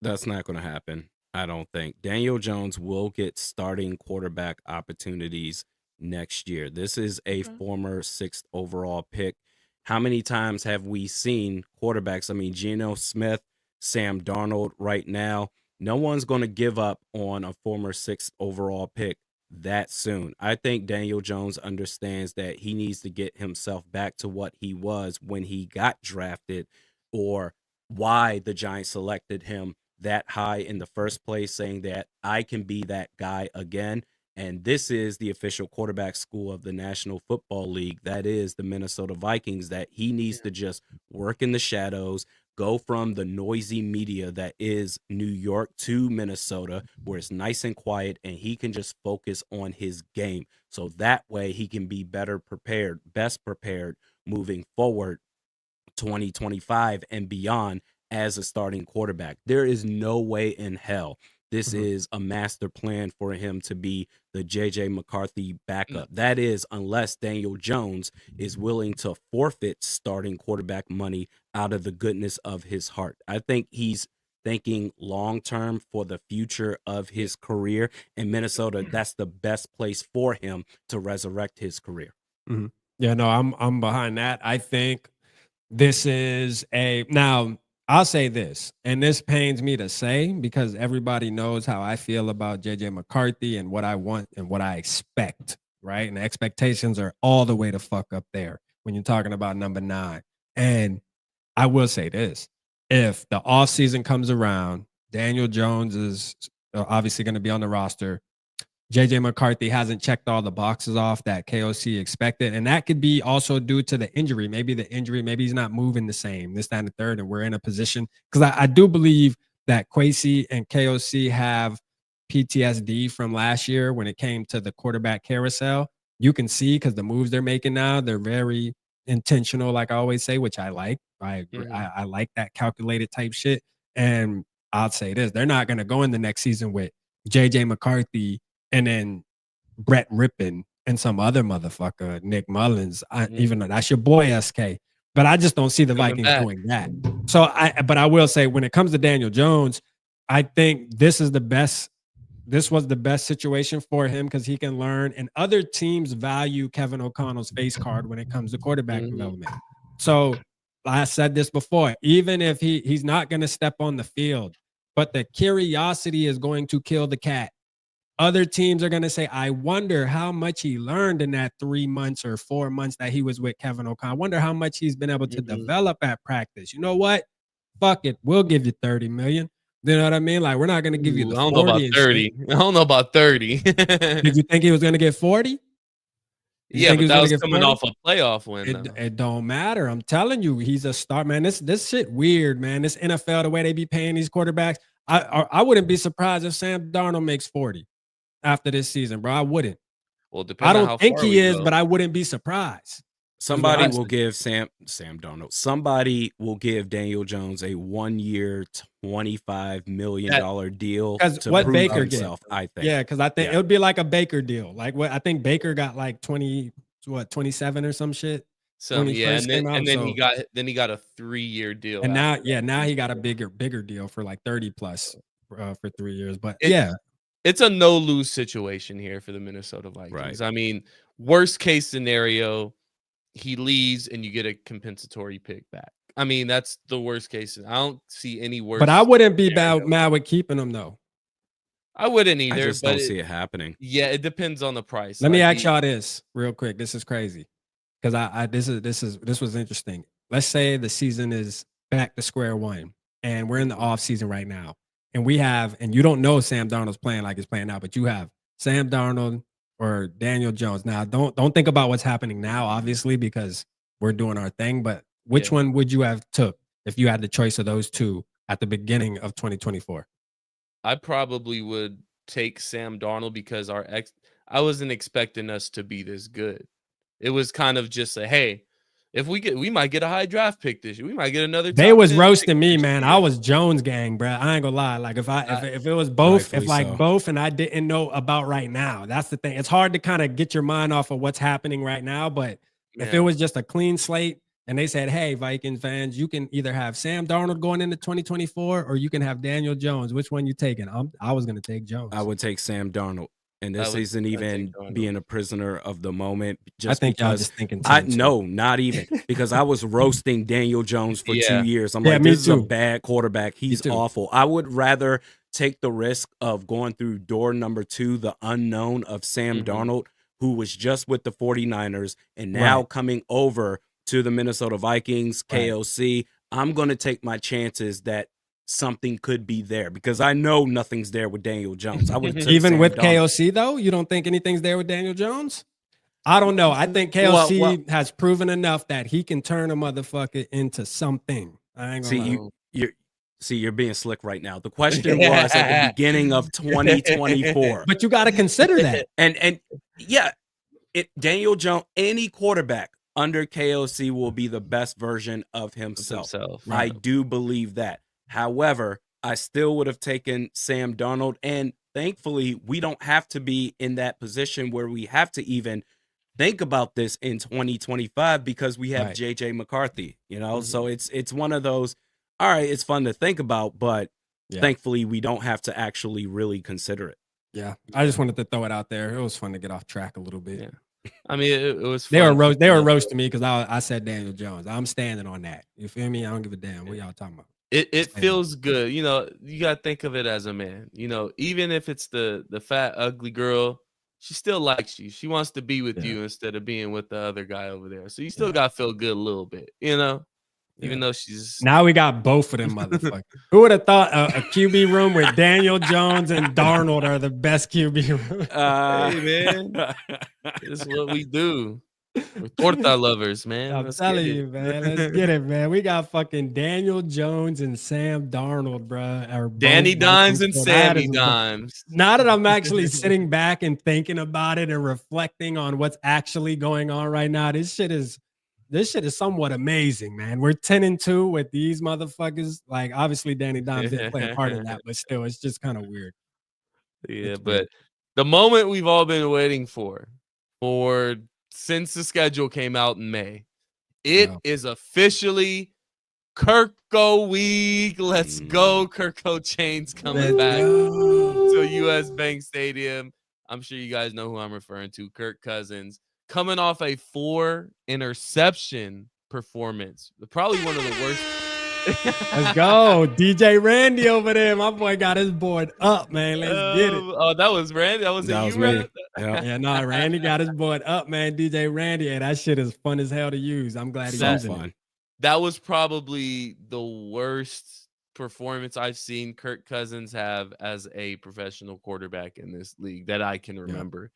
That's not going to happen, I don't think. Daniel Jones will get starting quarterback opportunities next year. This is a former 6th overall pick. How many times have we seen quarterbacks? I mean, Geno Smith, Sam Darnold right now. no one's going to give up on a former 6th overall pick that soon. I think Daniel Jones understands that he needs to get himself back to what he was when he got drafted, or why the Giants selected him that high in the first place, saying that I can be that guy again. And this is the official quarterback school of the National Football League. That is the Minnesota Vikings, that he needs to just work in the shadows, go from the noisy media that is New York to Minnesota, where it's nice and quiet, and he can just focus on his game. So that way he can be better prepared, best prepared moving forward 2025 and beyond as a starting quarterback. There is no way in hell this is a master plan for him to be the JJ McCarthy backup. That is, unless Daniel Jones is willing to forfeit starting quarterback money out of the goodness of his heart. I think he's thinking long term for the future of his career. In Minnesota, that's the best place for him to resurrect his career. Yeah, no, I'm behind that. I think this is now I'll say this, and this pains me to say because everybody knows how I feel about JJ McCarthy and what I want and what I expect, right? And the expectations are all the way to fuck up there when you're talking about number 9. And I will say this, if the offseason comes around, Daniel Jones is obviously going to be on the roster. JJ McCarthy hasn't checked all the boxes off that KOC expected. And that could be also due to the injury. Maybe he's not moving the same, this, that, and the third. And we're in a position, because I do believe that Kwesi and KOC have PTSD from last year when it came to the quarterback carousel. You can see, because the moves they're making now, they're very intentional, like I always say, which I like. I agree. I like that calculated type shit. And I'll say this, they're not going to go in the next season with JJ McCarthy and then Brett Rippon and some other motherfucker, Nick Mullins, even though that's your boy SK. But I just don't see the Vikings doing that. So but I will say, when it comes to Daniel Jones, I think this was the best situation for him, because he can learn, and other teams value Kevin O'Connell's face card when it comes to quarterback development. So I said this before, even if he's not going to step on the field, but the curiosity is going to kill the cat. Other teams are going to say, I wonder how much he learned in that 3 months or 4 months that he was with Kevin O'Connell. I wonder how much he's been able to develop at practice. You know what? Fuck it. We'll give you $30 million. You know what I mean? Like, we're not going to give you the 40. I don't know about 30. I don't know about 30. Did you think he was going to get 40? Yeah, but that was coming off a playoff win. It don't matter. I'm telling you, he's a star, man. This shit weird, man. This NFL, the way they be paying these quarterbacks, I wouldn't be surprised if Sam Darnold makes 40 after this season, bro. I wouldn't. Well, I don't think he is, but I wouldn't be surprised. Somebody will give Sam Darnold. Somebody will give Daniel Jones a 1-year, $25 million deal to what prove Baker himself. I think. Yeah, because I think it would be like a Baker deal. Like what I think Baker got like 27 or some shit. And then he got a 3-year deal. And now he got a bigger deal for like 30 plus for 3 years. But it's a no-lose situation here for the Minnesota Vikings. Right. I mean, worst case scenario, he leaves and you get a compensatory pick back. I mean, that's the worst case. I don't see any worse. But I wouldn't be mad with keeping him, though. I wouldn't either. I just don't see it happening. Yeah, it depends on the price. Let me ask y'all this real quick. This is crazy, because this was interesting. Let's say the season is back to square one, and we're in the off season right now. And you don't know Sam Darnold's playing like he's playing now, but you have Sam Darnold or Daniel Jones. Now, don't think about what's happening now, obviously, because we're doing our thing. But which one would you have took if you had the choice of those two at the beginning of 2024? I probably would take Sam Darnold, because I wasn't expecting us to be this good. It was kind of just hey, if we might get a high draft pick this year. We might get another. They was roasting me, man. I was Jones gang, bro. I ain't gonna lie. Like if it was both, both, and I didn't know about right now. That's the thing. It's hard to kind of get your mind off of what's happening right now. But if it was just a clean slate and they said, hey, Vikings fans, you can either have Sam Darnold going into 2024 or you can have Daniel Jones. Which one you taking? I was gonna take Jones. I would take Sam Darnold. And this isn't even being a prisoner of the moment. I think y'all just thinking. No, not even, because I was roasting Daniel Jones for 2 years. I'm like, this is a bad quarterback. He's awful. I would rather take the risk of going through door number 2, the unknown of Sam Darnold, who was just with the 49ers and now coming over to the Minnesota Vikings, KOC. I'm going to take my chances that something could be there because I know nothing's there with Daniel Jones. I would have even Sam with Darnold. KOC though. You don't think anything's there with Daniel Jones? I don't know. I think KOC has proven enough that he can turn a motherfucker into something. I ain't gonna lie. You're being slick right now. The question was at the beginning of 2024. But you got to consider that. And Daniel Jones, any quarterback under KOC will be the best version of himself. I do believe that. However, I still would have taken Sam Darnold. And thankfully, we don't have to be in that position where we have to even think about this in 2025 because we have JJ McCarthy, so it's one of those, all right, it's fun to think about, but thankfully we don't have to actually really consider it. Yeah. I just wanted to throw it out there. It was fun to get off track a little bit. Yeah. I mean, it was fun. They were roasting me because I said Daniel Jones. I'm standing on that. You feel me? I don't give a damn what y'all talking about. It feels good. You got to think of it as a man. Even if it's the fat, ugly girl, she still likes you. She wants to be with you instead of being with the other guy over there. So you still got to feel good a little bit, even though she's. Now we got both of them motherfuckers. Who would have thought a QB room where Daniel Jones and Darnold are the best QB room? Hey, man. This is what we do. We're torta lovers, man. I'm telling you, man. Let's get it, man. We got fucking Daniel Jones and Sam Darnold, bro. Danny Dimes and Sammy Dimes. Now that I'm actually sitting back and thinking about it and reflecting on what's actually going on right now, this shit is somewhat amazing, man. We're 10-2 with these motherfuckers. Like, obviously, Danny Dimes didn't play a part in that, but still, it's just kind of weird. Yeah, but the moment we've all been waiting for since the schedule came out in May, it is officially Kirko week. Let's go. Kirko Chain's coming back to US Bank Stadium. I'm sure you guys know who I'm referring to. Kirk Cousins coming off a 4 interception performance. Probably one of the worst. Let's go. DJ Randy over there. My boy got his board up, man. Let's get it. Oh, that was Randy. That was me. Yeah, Randy got his board up, man. DJ Randy. Hey, that shit is fun as hell to use. I'm glad he's using it. That was probably the worst performance I've seen Kirk Cousins have as a professional quarterback in this league that I can remember.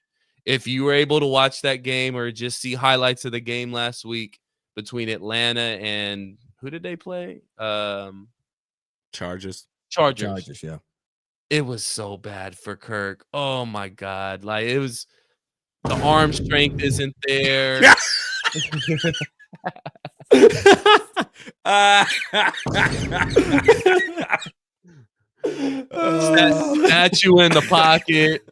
If you were able to watch that game or just see highlights of the game last week between Atlanta and who did they play? Chargers, yeah. It was so bad for Kirk. Oh my God. Like, it was, the arm strength isn't there. Statue in the pocket.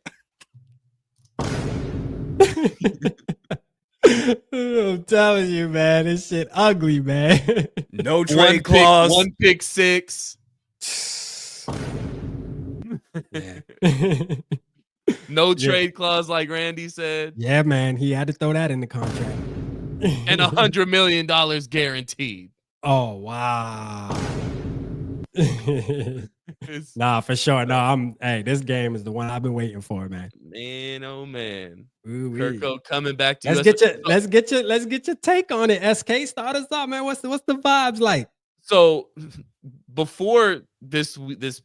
I'm telling you, man, this shit ugly, man. No trade clause. 1 pick 6. No trade clause, like Randy said. Yeah, man, he had to throw that in the contract. And $100 million guaranteed. Oh wow. Nah, for sure. No, this game is the one I've been waiting for, man. Man, oh man. Ooh, Kirko coming back to let's get your take on it. SK, start us off, man. What's the vibes like? So before this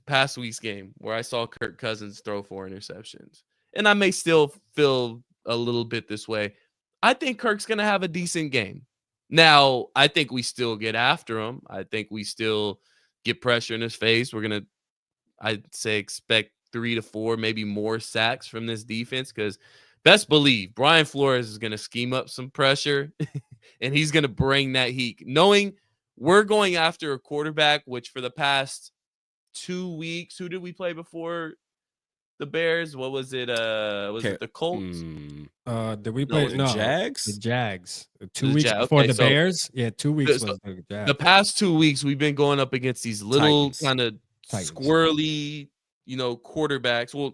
past week's game where I saw Kirk Cousins throw 4 interceptions, and I may still feel a little bit this way, I think Kirk's going to have a decent game. Now, I think we still get after him. I think we still get pressure in his face. We're going to, I'd say, expect 3 to 4, maybe more sacks from this defense because best believe Brian Flores is going to scheme up some pressure and he's going to bring that heat. Knowing we're going after a quarterback, which for the past 2 weeks, who did we play before the Bears? What was it? Was it the Colts? Did we play the Jags? The Jags. 2 weeks before the Bears? Yeah, 2 weeks was the Jags. The past 2 weeks, we've been going up against these little kind of squirrely, quarterbacks. Well,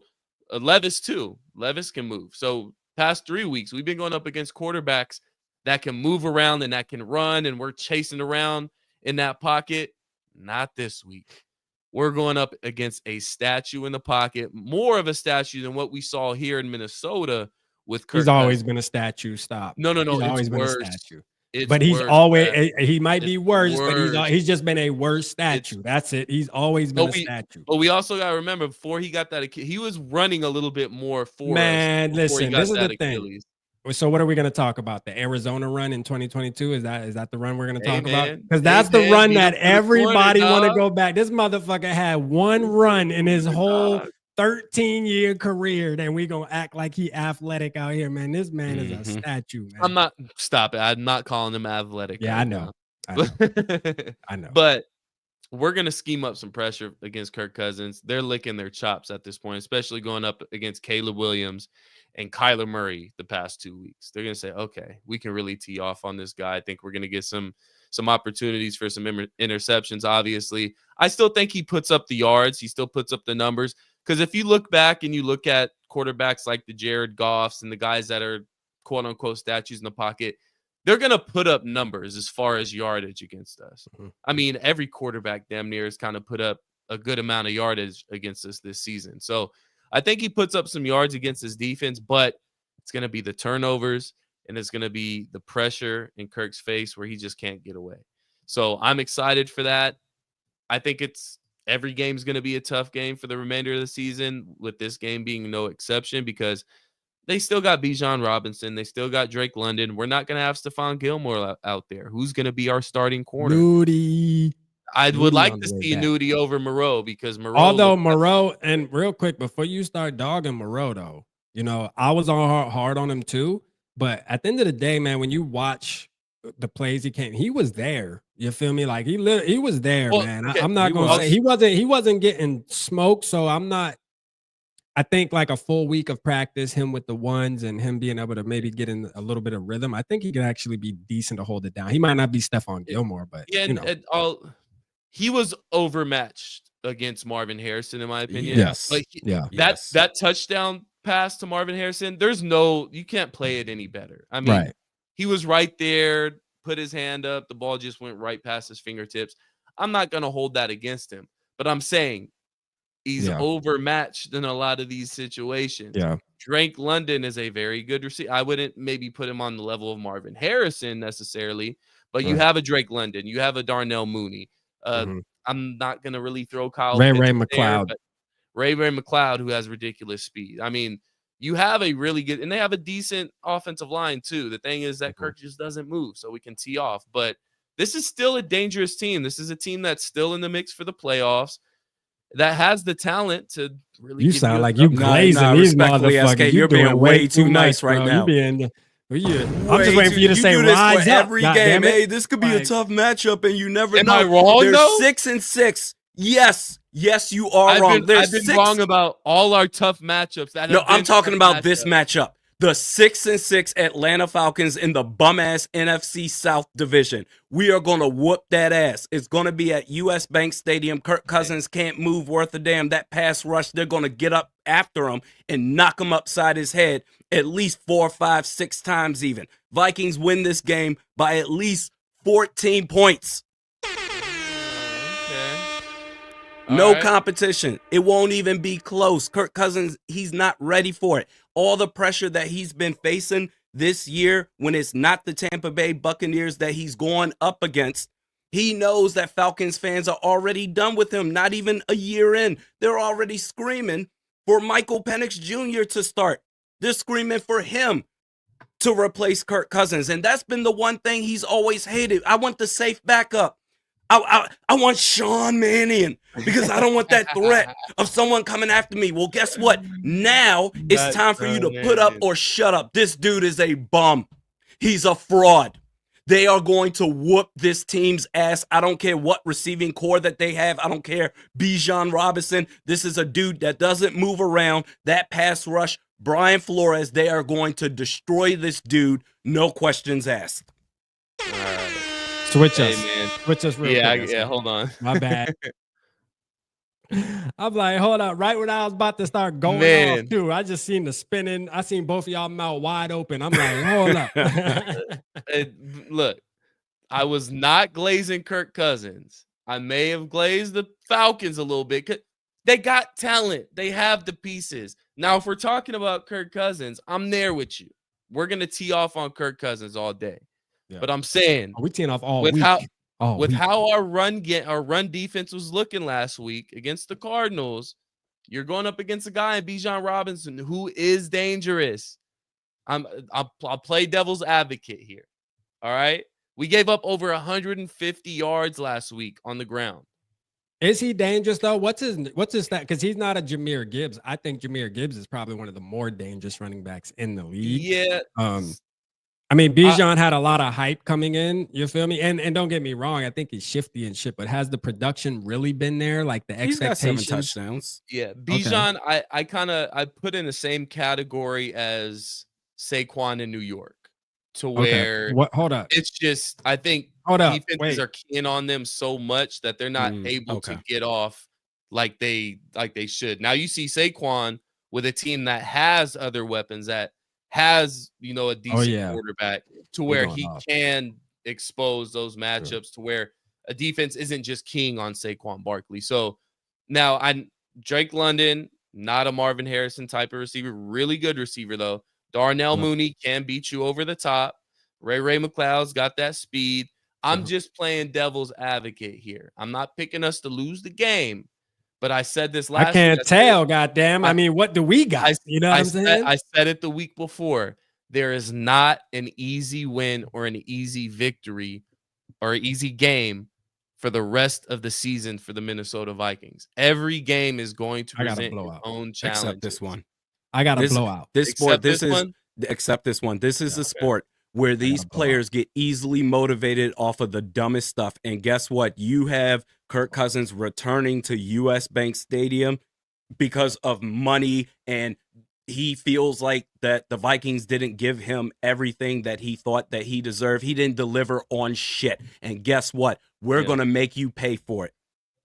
Levis too. Levis can move. So past 3 weeks, we've been going up against quarterbacks that can move around and that can run, and we're chasing around in that pocket. Not this week. we're going up against a statue in the pocket, more of a statue than what we saw here in Minnesota with Kirk He's always Cousins. been a statue. Stop. No, He's it's always been a worse. statue. It's But he's worse, always bruh. he might It's be worse, but worse. he's just been a worse statue. It's That's it. He's always been a statue. But we also gotta remember, before he got that he was running a little bit more for Man, us before he listen, got this is that the thing. Achilles. So what are we going to talk about? The Arizona run in 2022? Is that the run we're going to Hey, talk about? man. Because Hey, that's the man, run beat that him to the corner, everybody want to dog. go back. This motherfucker had one run in his whole Dog. 13-year career. Then we going to act like he athletic out here, man. This man is a statue, man. Stop it. I'm not calling him athletic. Yeah, right I know. now. I know. But we're going to scheme up some pressure against Kirk Cousins. They're licking their chops at this point, especially going up against Caleb Williams and Kyler Murray the past 2 weeks. They're going to say, okay, we can really tee off on this guy. I think we're going to get some opportunities for some interceptions, obviously. I still think he puts up the yards. He still puts up the numbers. Because if you look back and you look at quarterbacks like the Jared Goffs and the guys that are quote-unquote statues in the pocket, they're going to put up numbers as far as yardage against us. Mm-hmm. I mean, every quarterback damn near has kind of put up a good amount of yardage against us this season. So I think he puts up some yards against his defense, but it's going to be the turnovers and it's going to be the pressure in Kirk's face where he just can't get away. So I'm excited for that. I think every game's going to be a tough game for the remainder of the season, with this game being no exception, because they still got Bijan Robinson. They still got Drake London. We're not going to have Stephon Gilmore out there. Who's going to be our starting corner? Nudie. I would like to see Nudie over Moreau, because Moreau. Although Moreau, and real quick, before you start dogging Moreau, though, I was hard on him too. But at the end of the day, man, when you watch the plays he was there. You feel me? Like he was there, man. Okay. I'm not gonna say he wasn't getting smoked. So I'm not. I think like a full week of practice, him with the ones and him being able to maybe get in a little bit of rhythm, I think he could actually be decent to hold it down. He might not be Stephon Gilmore, but he was overmatched against Marvin Harrison, in my opinion. Yes. Like that touchdown pass to Marvin Harrison, you can't play it any better. I mean, he was right there, put his hand up, the ball just went right past his fingertips. I'm not going to hold that against him, but I'm saying he's overmatched in a lot of these situations. Yeah. Drake London is a very good receiver. I wouldn't maybe put him on the level of Marvin Harrison necessarily, but you have a Drake London, you have a Darnell Mooney. I'm not going to really throw Kyle Ray McLeod. But Ray McLeod, who has ridiculous speed. I mean, you have a really good, and they have a decent offensive line too. The thing is that Kirk just doesn't move, so we can tee off. But this is still a dangerous team. This is a team that's still in the mix for the playoffs, that has the talent to really. You sound like you glazing these motherfuckers. You're being way too nice right now. I'm just waiting for you to say rise up. Every game, hey, this could be a tough matchup, and you never know. Am I wrong? They're though? 6-6. Yes, you are wrong. I've been wrong about all our tough matchups. I'm talking about this matchup. The 6-6 Atlanta Falcons in the bum-ass NFC South division. We are going to whoop that ass. It's going to be at US Bank Stadium. Kirk Cousins can't move worth a damn. That pass rush, they're going to get up after him and knock him upside his head at least 4, 5, 6 times even. Vikings win this game by at least 14 points. No competition. It won't even be close. Kirk Cousins, he's not ready for it. All the pressure that he's been facing this year, when it's not the Tampa Bay Buccaneers that he's going up against, he knows that Falcons fans are already done with him. Not even a year in. They're already screaming for Michael Penix Jr. to start. They're screaming for him to replace Kirk Cousins. And that's been the one thing he's always hated. I want the safe backup. I want Sean Mannion, because I don't want that threat of someone coming after me. Well, guess what? Now it's time for you to put up or shut up. This dude is a bum. He's a fraud. They are going to whoop this team's ass. I don't care what receiving core that they have. I don't care. Bijan Robinson. This is a dude that doesn't move around. That pass rush, Brian Flores, they are going to destroy this dude. No questions asked. All right. Switch us real quick. Yeah, hold on. My bad. I'm like, hold up. Right when I was about to start going off, too, I just seen the spinning. I seen both of y'all mouth wide open. I'm like, hold up. Look, I was not glazing Kirk Cousins. I may have glazed the Falcons a little bit. They got talent. They have the pieces. Now, if we're talking about Kirk Cousins, I'm there with you. We're going to tee off on Kirk Cousins all day. Yeah. But I'm saying, we teeing off all with week. How our run defense was looking last week against the Cardinals, you're going up against a guy in Bijan Robinson who is dangerous. I'll play devil's advocate here. All right. We gave up over 150 yards last week on the ground. Is he dangerous though? What's his stat? Because he's not a Jahmyr Gibbs. I think Jahmyr Gibbs is probably one of the more dangerous running backs in the league. Yeah. I mean, Bijan had a lot of hype coming in. You feel me? And don't get me wrong. I think he's shifty and shit. But has the production really been there? Like the expectations? He's got 7 touchdowns. Yeah, Bijan. Okay. I put in the same category as Saquon in New York. To where hold up. It's just I think defenses are keying on them so much that they're not able to get off like they should. Now you see Saquon with a team that has other weapons, that has a decent quarterback, to where he can expose those matchups to where a defense isn't just keying on Saquon Barkley. So now Drake London, not a Marvin Harrison type of receiver, really good receiver though. Darnell Mooney can beat you over the top. Ray McLeod's got that speed. I'm just playing devil's advocate here. I'm not picking us to lose the game, but I said this last week. I can't tell, goddamn. I mean, what do we got? You know what I'm saying? I said it the week before. There is not an easy win or an easy victory or an easy game for the rest of the season for the Minnesota Vikings. Every game is going to present its own challenge. Except this one. I got to blow out. Except this one. This is a sport where these players get easily motivated off of the dumbest stuff. And guess what? You have Kirk Cousins returning to US Bank Stadium because of money, and he feels like that the Vikings didn't give him everything that he thought that he deserved. He didn't deliver on shit. And guess what? We're going to make you pay for it.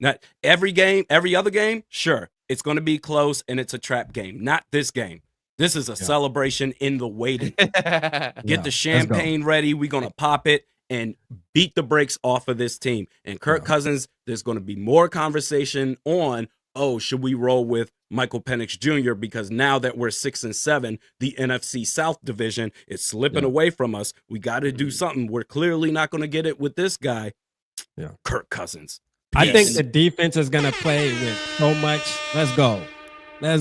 Not every other game, sure. It's going to be close, and it's a trap game. Not this game. This is a celebration in the waiting. Get the champagne ready. We're going to pop it and beat the brakes off of this team. And Kirk Cousins, there's going to be more conversation on, should we roll with Michael Penix Jr.? Because now that we're 6-7, the NFC South division is slipping away from us. We got to do something. We're clearly not going to get it with this guy, Kirk Cousins. I think the defense is going to play with so much. Let's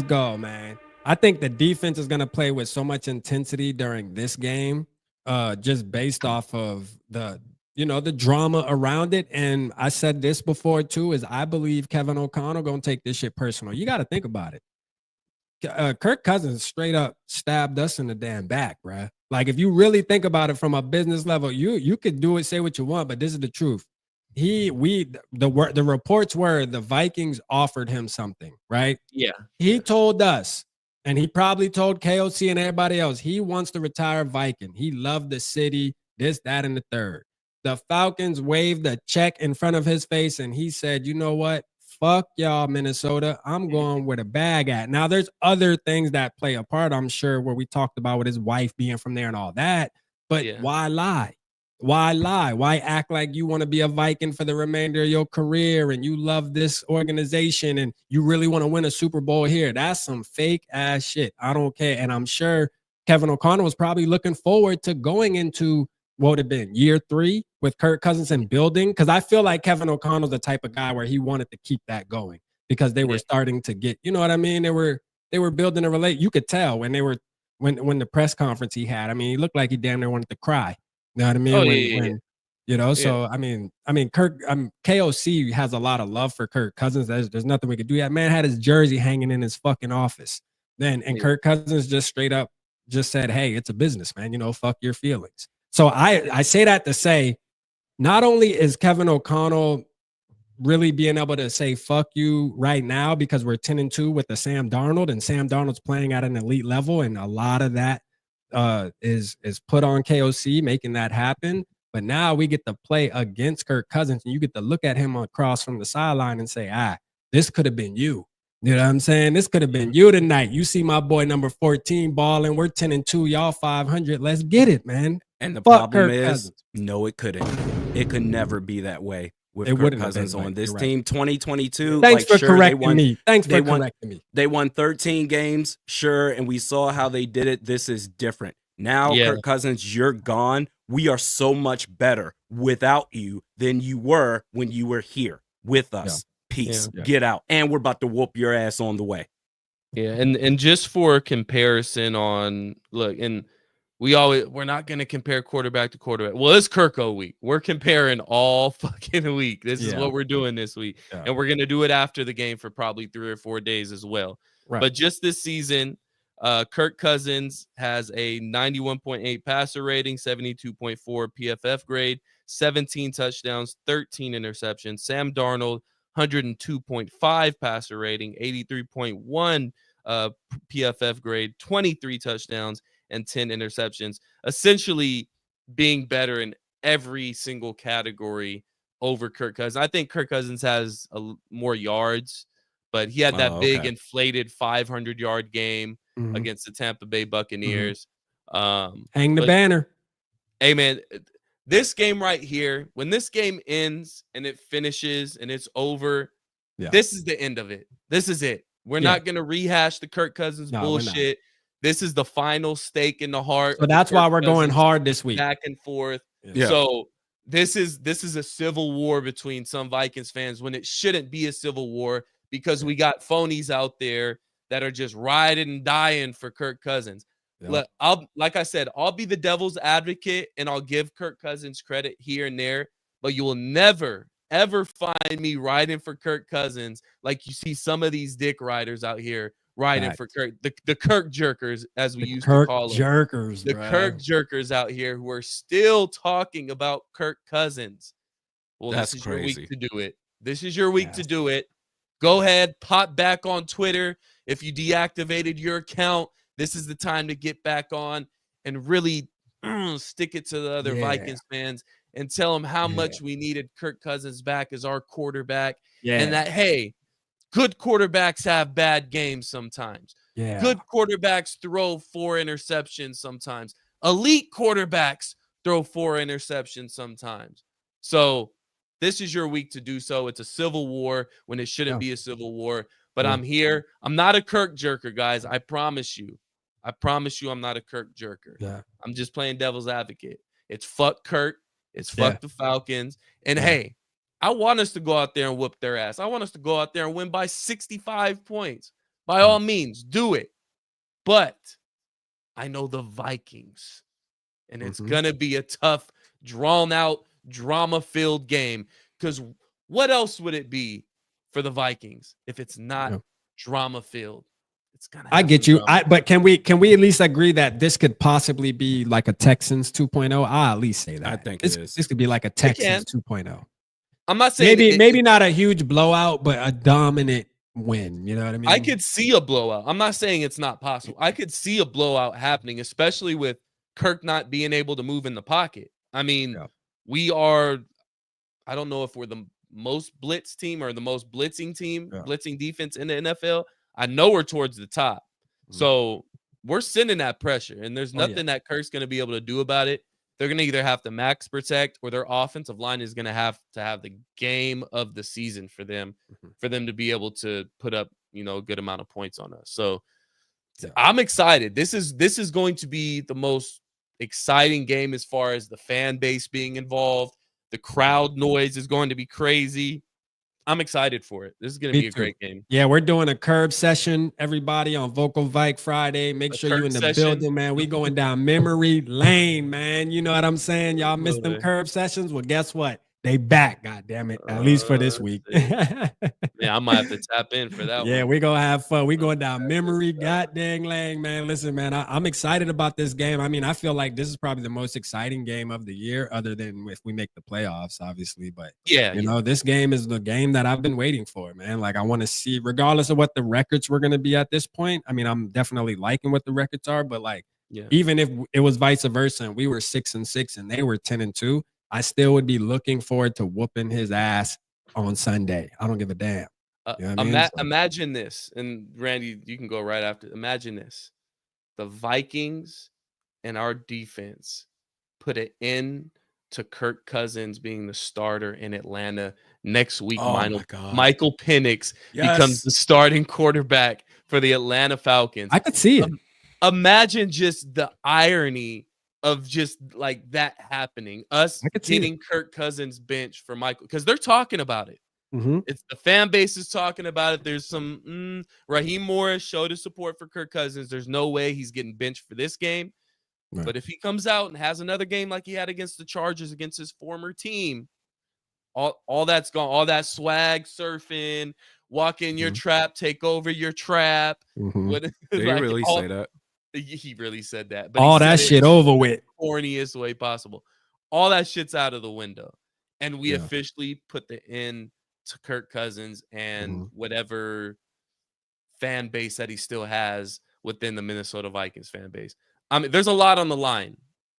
go, man. I think the defense is going to play with so much intensity during this game, just based off of the drama around it. And I said this before too, is I believe Kevin O'Connell going to take this shit personal. You got to think about it. Kirk Cousins straight up stabbed us in the damn back, bruh. Like, if you really think about it from a business level, you could do it, say what you want, but this is the truth. The reports were the Vikings offered him something, right? Yeah. He told us, and he probably told KOC and everybody else, he wants to retire Viking. He loved the city, this, that, and the third. The Falcons waved a check in front of his face, and he said, you know what? Fuck y'all, Minnesota. I'm going where the bag at. Now, there's other things that play a part, I'm sure, where we talked about with his wife being from there and all that. But why lie? Why lie? Why act like you want to be a Viking for the remainder of your career and you love this organization and you really want to win a Super Bowl here? That's some fake ass shit. I don't care. And I'm sure Kevin O'Connell was probably looking forward to going into what would have been year 3 with Kirk Cousins and building. Because I feel like Kevin O'Connell's the type of guy where he wanted to keep that going because they were starting to get, you know what I mean? They were building a relate. You could tell when the press conference he had. I mean, he looked like he damn near wanted to cry. You know what I mean? So I mean, Kirk, KOC has a lot of love for Kirk Cousins. There's nothing we could do. That man had his jersey hanging in his fucking office. And Kirk Cousins just straight up just said, "Hey, it's a business, man. Fuck your feelings." So I say that to say, not only is Kevin O'Connell really being able to say fuck you right now because we're 10-2 with the Sam Darnold, and Sam Darnold's playing at an elite level, and a lot of that is put on KOC making that happen. But now we get to play against Kirk Cousins, and you get to look at him across from the sideline and say, this could have been you. You know what I'm saying? This could have been you tonight. You see my boy number 14 balling. We're 10-2, y'all 500. Let's get it, man. And the problem is, no, it couldn't. It could never be that way. with It Kirk wouldn't have been Cousins on right. this You're right. team. 2022. Thanks like, for sure, correcting me. Thanks they for won- correcting me. They won 13 games, sure, and we saw how they did it. This is different. Now, Yeah. Kirk Cousins, you're gone. We are so much better without you than you were when you were here with us. Peace. Yeah. Get out. And we're about to whoop your ass on the way. Yeah, and just for comparison on look, and we're not going to compare quarterback to quarterback. Well, it's Kirko week. We're comparing all fucking week. This is what we're doing this week. Yeah. And we're going to do it after the game for probably 3 or 4 days as well. Right. But just this season, Kirk Cousins has a 91.8 passer rating, 72.4 PFF grade, 17 touchdowns, 13 interceptions. Sam Darnold, 102.5 passer rating, 83.1 PFF grade, 23 touchdowns, and 10 interceptions, essentially being better in every single category over Kirk Cousins. I think Kirk Cousins has more yards, but he had that big inflated 500-yard game against the Tampa Bay Buccaneers. Hang the banner. Hey, man, this game right here, when this game ends and it finishes and it's over, this is the end of it. This is it. We're not going to rehash the Kirk Cousins bullshit. This is the final stake in the heart. So that's why we're going hard this week. Back and forth. Yeah. So this is a civil war between some Vikings fans when it shouldn't be a civil war, because we got phonies out there that are just riding and dying for Kirk Cousins. Look, like I said, I'll be the devil's advocate and I'll give Kirk Cousins credit here and there, but you will never, ever find me riding for Kirk Cousins like you see some of these dick riders out here riding for Kirk, the Kirk jerkers, as we used to call them. Jerkers, the Kirk jerkers out here who are still talking about Kirk Cousins. Well, That's this is crazy. your week to do it. This is your week to do it. Go ahead, pop back on Twitter. If you deactivated your account, this is the time to get back on and really stick it to the other Vikings fans and tell them how much we needed Kirk Cousins back as our quarterback. And that, hey, good quarterbacks have bad games sometimes. Good quarterbacks throw 4 interceptions sometimes. Elite quarterbacks throw 4 interceptions sometimes. So this is your week to do so. It's a civil war when it shouldn't be a civil war. But I'm here. I'm not a Kirk jerker, guys. I promise you. I promise you I'm not a Kirk jerker. I'm just playing devil's advocate. It's fuck Kirk. It's fuck the Falcons. And hey, I want us to go out there and whoop their ass. I want us to go out there and win by 65 points. By all means, do it. But I know the Vikings. And it's going to be a tough, drawn-out, drama-filled game. Because what else would it be for the Vikings if it's not drama-filled? It's gonna. I get you. But can we at least agree that this could possibly be like a Texans 2.0? I'll at least say that. I think this could be like a Texans 2.0. I'm not saying maybe not a huge blowout, but a dominant win. You know what I mean? I could see a blowout. I'm not saying it's not possible. I could see a blowout happening, especially with Kirk not being able to move in the pocket. I mean, we are. I don't know if we're the most blitz team or the most blitzing team, blitzing defense in the NFL. I know we're towards the top. So we're sending that pressure, and there's nothing that Kirk's going to be able to do about it. They're going to either have to max protect, or their offensive line is going to have the game of the season for them to be able to put up, a good amount of points on us. So I'm excited. This is going to be the most exciting game as far as the fan base being involved. The crowd noise is going to be crazy. I'm excited for it. This is going to be a great game. Yeah, we're doing a curb session, everybody, on Vocal Vike Friday. Make sure you're in the building, man. We going down memory lane, man. You know what I'm saying? Y'all missed them curb sessions? Well, guess what? They back, goddamn it. At least for this week. Yeah, I might have to tap in for that one. Yeah, we're going to have fun. We're going down memory, goddamn lane, man. Listen, man, I'm excited about this game. I mean, I feel like this is probably the most exciting game of the year, other than if we make the playoffs, obviously. But, this game is the game that I've been waiting for, man. Like, I want to see, regardless of what the records were going to be at this point. I mean, I'm definitely liking what the records are, but, like, even if it was vice versa and we were 6-6 and they were 10-2, I still would be looking forward to whooping his ass on Sunday. I don't give a damn. You know what I mean? Imagine this, and Randy, you can go right after. Imagine this: the Vikings and our defense put an end to Kirk Cousins being the starter in Atlanta next week. Oh my God. Michael Penix becomes the starting quarterback for the Atlanta Falcons. I could see it. Imagine just the irony of just like that happening. Us getting Kirk Cousins bench for Michael, because they're talking about it. It's the fan base is talking about it. There's some Raheem Morris showed his support for Kirk Cousins. There's no way he's getting benched for this game. Right. But if he comes out and has another game like he had against the Chargers against his former team, all that's gone. All that swag surfing, walk in your trap, take over your trap. What, did he really say that? He really said that. But all that shit over with. Corniest way possible. All that shit's out of the window. And we officially put the end to Kirk Cousins and whatever fan base that he still has within the Minnesota Vikings fan base. I mean, there's a lot on the line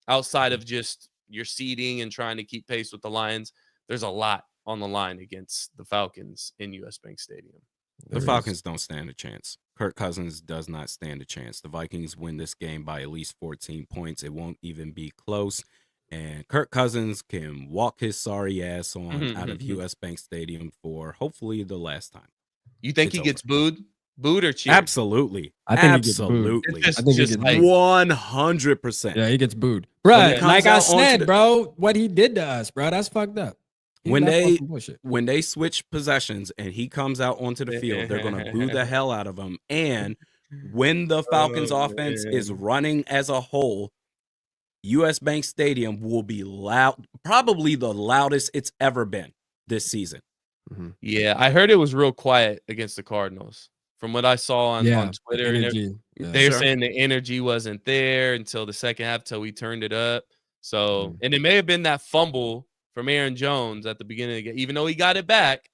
outside of just your seeding and trying to keep pace with the Lions. There's a lot on the line against the Falcons in US Bank Stadium. The Falcons don't stand a chance. Kirk Cousins does not stand a chance. The Vikings win this game by at least 14 points. It won't even be close. And Kirk Cousins can walk his sorry ass on out of US Bank Stadium for hopefully the last time. You think he gets booed? Booed or cheered? Absolutely. I think absolutely. He gets booed. I think just like 100%. Yeah, he gets booed. Bro, like I said, bro, what he did to us, bro, that's fucked up. When they switch possessions and he comes out onto the field, they're going to boo the hell out of him. And when the Falcons offense is running as a whole, US Bank Stadium will be loud, probably the loudest it's ever been this season. Yeah, I heard it was real quiet against the Cardinals. From what I saw on Twitter, they were saying the energy wasn't there until the second half, till we turned it up. So, and it may have been that fumble from Aaron Jones at the beginning of the game. Even though he got it back,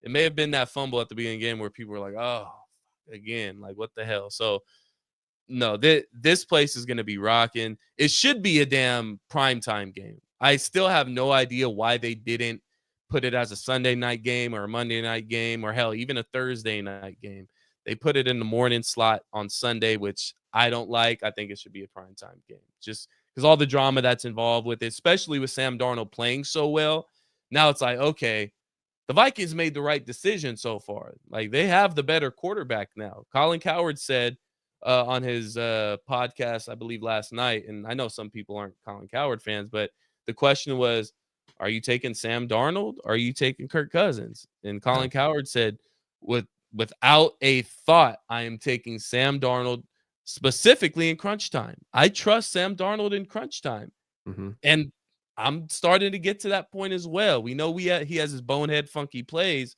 it may have been that fumble at the beginning of the game where people were like, oh, again, like what the hell? So, no, this place is going to be rocking. It should be a damn primetime game. I still have no idea why they didn't put it as a Sunday night game or a Monday night game or hell, even a Thursday night game. They put it in the morning slot on Sunday, which I don't like. I think it should be a primetime game just because all the drama that's involved with it, especially with Sam Darnold playing so well. Now it's like, okay, the Vikings made the right decision so far. Like they have the better quarterback now. Colin Cowherd said on his podcast, I believe last night, and I know some people aren't Colin Cowherd fans, but the question was, are you taking Sam Darnold or are you taking Kirk Cousins? And Colin Cowherd said, without a thought, I am taking Sam Darnold specifically in crunch time. I trust Sam Darnold in crunch time. And I'm starting to get to that point as well. We know he has his bonehead funky plays,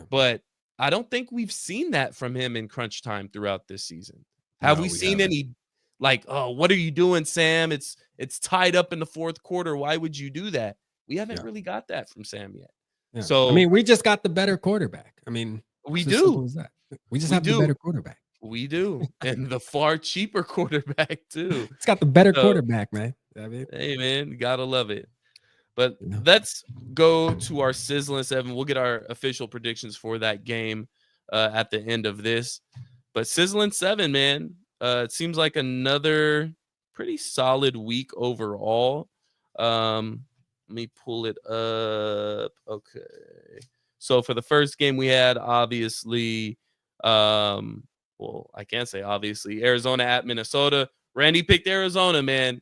but I don't think we've seen that from him in crunch time throughout this season. Have we seen any like, oh, what are you doing, Sam? It's tied up in the fourth quarter. Why would you do that? We haven't really got that from Sam yet. Yeah. So I mean, we just got the better quarterback. I mean, we do. We just have the better quarterback. We do. And the far cheaper quarterback too. It's got the better quarterback, man. I mean, hey man, gotta love it. But let's go to our Sizzlin 7. We'll get our official predictions for that game at the end of this. But Sizzlin 7, man, it seems like another pretty solid week overall. Let me pull it up. Okay. So for the first game we had, obviously, well, I can't say obviously, Arizona at Minnesota. Randy picked Arizona, man.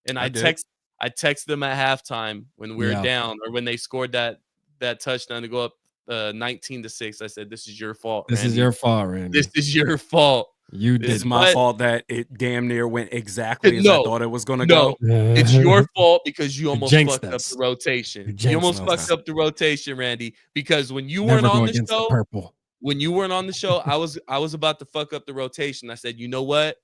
And I texted them at halftime when we were down or when they scored that touchdown to go up 19-6. I said, this is your fault, Randy. This is your fault, Randy. This is your fault. It's my fault that it damn near went exactly as I thought it was going to go. It's your fault because you almost fucked up the rotation. You almost fucked up the rotation, Randy, because when you weren't on the show, I was about to fuck up the rotation. I said, you know what?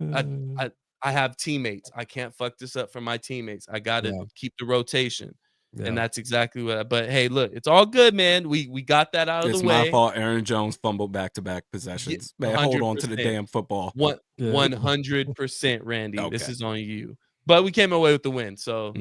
I have teammates. I can't fuck this up for my teammates. I got to keep the rotation. Yeah. And that's exactly what. But hey, look, it's all good, man. We got that out of the way. It's my fault. Aaron Jones fumbled back-to-back possessions. Man, hold on to the damn football. 100%, Randy. Okay. This is on you. But we came away with the win, so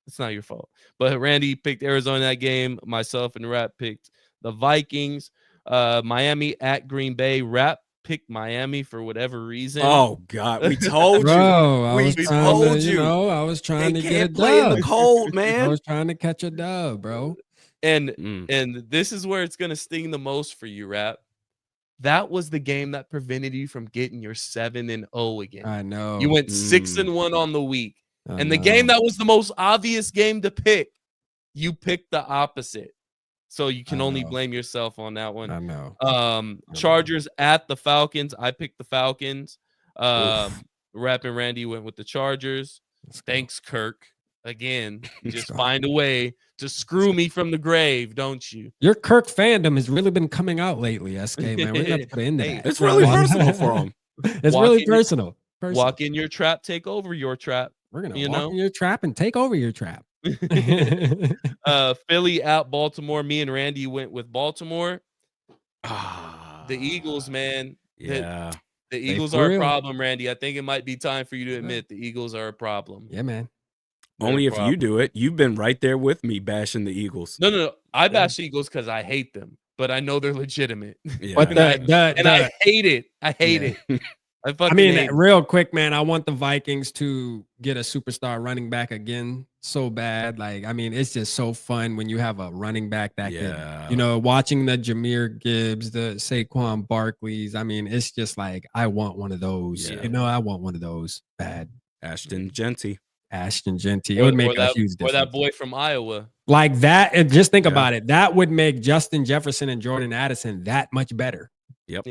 it's not your fault. But Randy picked Arizona in that game. Myself and Rap picked the Vikings. Miami at Green Bay. Rap picked Miami for whatever reason. Oh God, we told you. Bro, I we was trying told to, you. I was trying They to get a can't play in the dub. cold, I man. was trying to catch a dub, bro. And this is where it's gonna sting the most for you, Rap. That was the game that prevented you from getting your 7-0 again. I know. You went 6-1 on the week. I And the know. game that was the most obvious game to pick, you picked the opposite. So you can only blame yourself on that one. I know. Chargers at the Falcons. I picked the Falcons. Rap and Randy went with the Chargers. Thanks, Kirk. Again, just find a way to screw me from the grave, don't you? Your Kirk fandom has really been coming out lately, SK, man. We're going to put an end to that. It's really personal for him. It's really personal. Walk in your trap, take over your trap. We're going to walk in your trap and take over your trap. Philly at Baltimore. Me and Randy went with Baltimore. The Eagles, man. Yeah. The Eagles are a problem, Randy. I think it might be time for you to admit the Eagles are a problem. Yeah, man. Only if you do it. You've been right there with me bashing the Eagles. No. I bash the Eagles because I hate them, but I know they're legitimate. Yeah. But I hate it. I hate it. I mean, real quick, man, I want the Vikings to get a superstar running back again so bad. Like, I mean, it's just so fun when you have a running back that can, watching the Jahmyr Gibbs, the Saquon Barkleys. I mean, it's just like, I want one of those. Yeah. I want one of those bad. Ashton Genty. It would make a huge difference. Or that boy from Iowa. Like that. And just think about it. That would make Justin Jefferson and Jordan Addison that much better. Yep.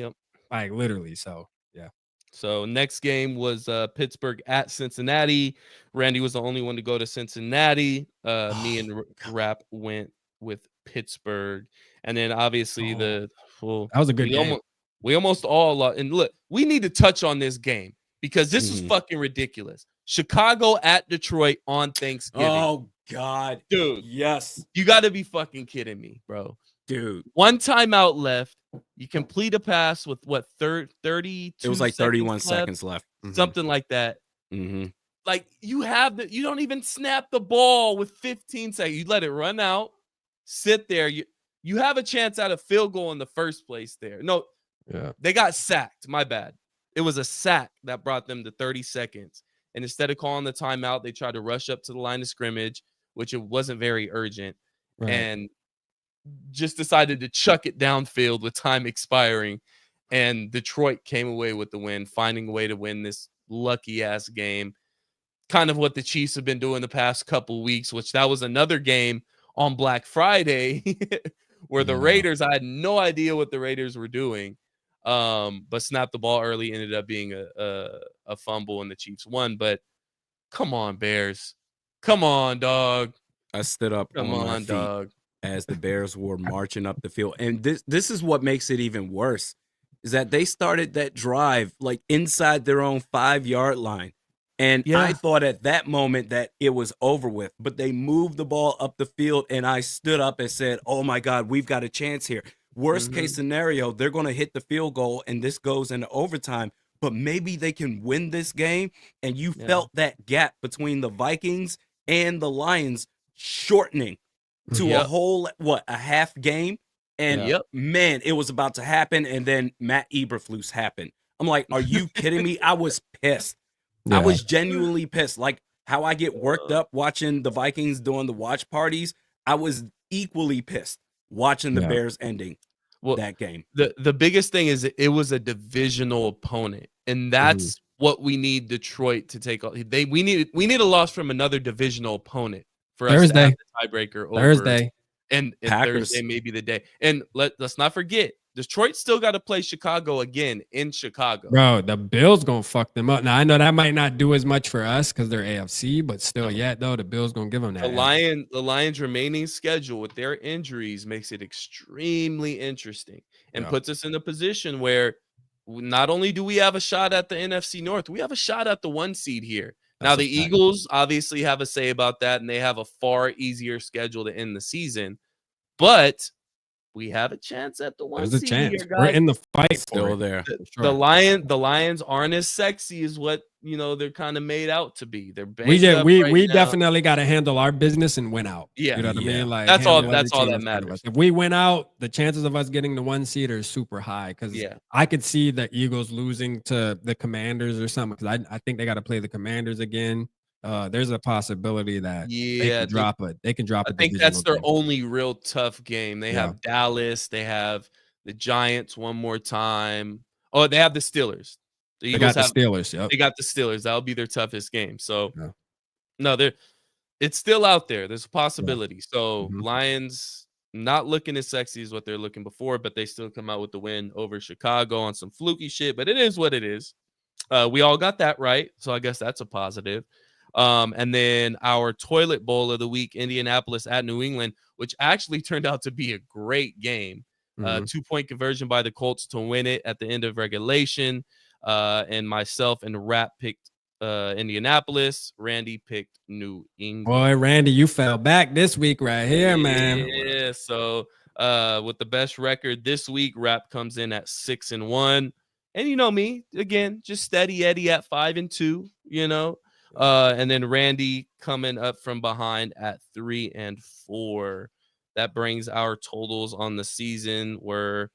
Like literally. So, yeah. So next game was Pittsburgh at Cincinnati. Randy was the only one to go to Cincinnati. Me and Rap went with Pittsburgh. And then obviously that was a good game. We almost all lost. And look, we need to touch on this game because this is fucking ridiculous. Chicago at Detroit on Thanksgiving. Oh, God. Dude. Yes. You got to be fucking kidding me, bro. Dude. One timeout left. You complete a pass with what, 32 It was like 31 seconds left. Something like that. Like you don't even snap the ball with 15 seconds. You let it run out, sit there. You have a chance at a field goal in the first place there. No, they got sacked. My bad. It was a sack that brought them to 30 seconds. And instead of calling the timeout, they tried to rush up to the line of scrimmage, which it wasn't very urgent. Right. And just decided to chuck it downfield with time expiring. And Detroit came away with the win, finding a way to win this lucky-ass game. Kind of what the Chiefs have been doing the past couple weeks, which that was another game on Black Friday where the Raiders, I had no idea what the Raiders were doing. But snapped the ball early, ended up being a fumble, and the Chiefs won. But come on, Bears. Come on, dog. I stood up on my feet dog. As the Bears were marching up the field. And this is what makes it even worse, is that they started that drive like inside their own 5-yard line. And I thought at that moment that it was over with, but they moved the ball up the field, and I stood up and said, oh my God, we've got a chance here. Worst case scenario, they're going to hit the field goal and this goes into overtime, but maybe they can win this game. And you felt that gap between the Vikings and the Lions shortening to a whole, a half game. And man, it was about to happen. And then Matt Eberflus happened. I'm like, are you kidding me? I was pissed. I was genuinely pissed. Like how I get worked up watching the Vikings doing the watch parties. I was equally pissed watching the Bears ending that game. The biggest thing is it was a divisional opponent, and that's what we need Detroit to take. We need a loss from another divisional opponent for us to have the tiebreaker over Thursday. And Thursday may be the day. And let's not forget, Detroit still got to play Chicago again in Chicago. Bro, the Bills going to fuck them up. Now, I know that might not do as much for us because they're AFC, but still the Bills going to give them that. The Lions' remaining schedule with their injuries makes it extremely interesting and puts us in a position where not only do we have a shot at the NFC North, we have a shot at the 1 seed here. Now, the Eagles obviously have a say about that, and they have a far easier schedule to end the season. But we have a chance at the 1 seed here, guys. We're in the fight. Still there. The Lions aren't as sexy as what they're kind of made out to be. They're We banged up right we now. definitely got to handle our business and win out. Yeah. You know what I mean? Like That's all handle every team that in front of matters. us. If we win out, the chances of us getting the 1 seed are super high because I could see the Eagles losing to the Commanders or something because I think they got to play the Commanders again. There's a possibility that they can drop a I think that's their only real tough game. They have Dallas, they have the Giants one more time. Oh, they have the Steelers. The Eagles got the Steelers. Yep. They got the Steelers. That'll be their toughest game. So no, it's still out there. There's a possibility. So Lions not looking as sexy as what they're looking before, but they still come out with the win over Chicago on some fluky shit. But it is what it is. We all got that right. So I guess that's a positive. And then our toilet bowl of the week, Indianapolis at New England, which actually turned out to be a great game. 2-point conversion by the Colts to win it at the end of regulation. And myself and Rap picked Indianapolis. Randy picked New England. Boy, Randy, you fell back this week right here, man. Yeah. So with the best record this week, Rap comes in at 6-1. And you know me, again, just steady Eddie at 5-2, and then Randy coming up from behind at 3-4. That brings our totals on the season where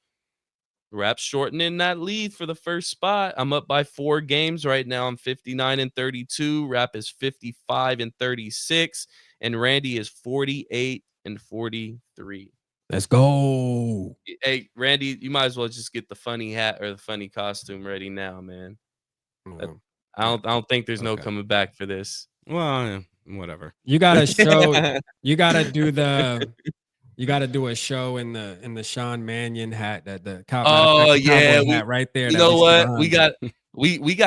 Rap's shortening that lead for the first spot. I'm up by 4 games right now. I'm 59-32. Rap is 55-36. And Randy is 48-43. Let's go. Hey, Randy, you might as well just get the funny hat or the funny costume ready now, man. I don't think there's no coming back for this. Well, whatever. You gotta show. You gotta do the. You gotta do a show in the Sean Mannion hat that the Cowboy hat right there. You know what? We got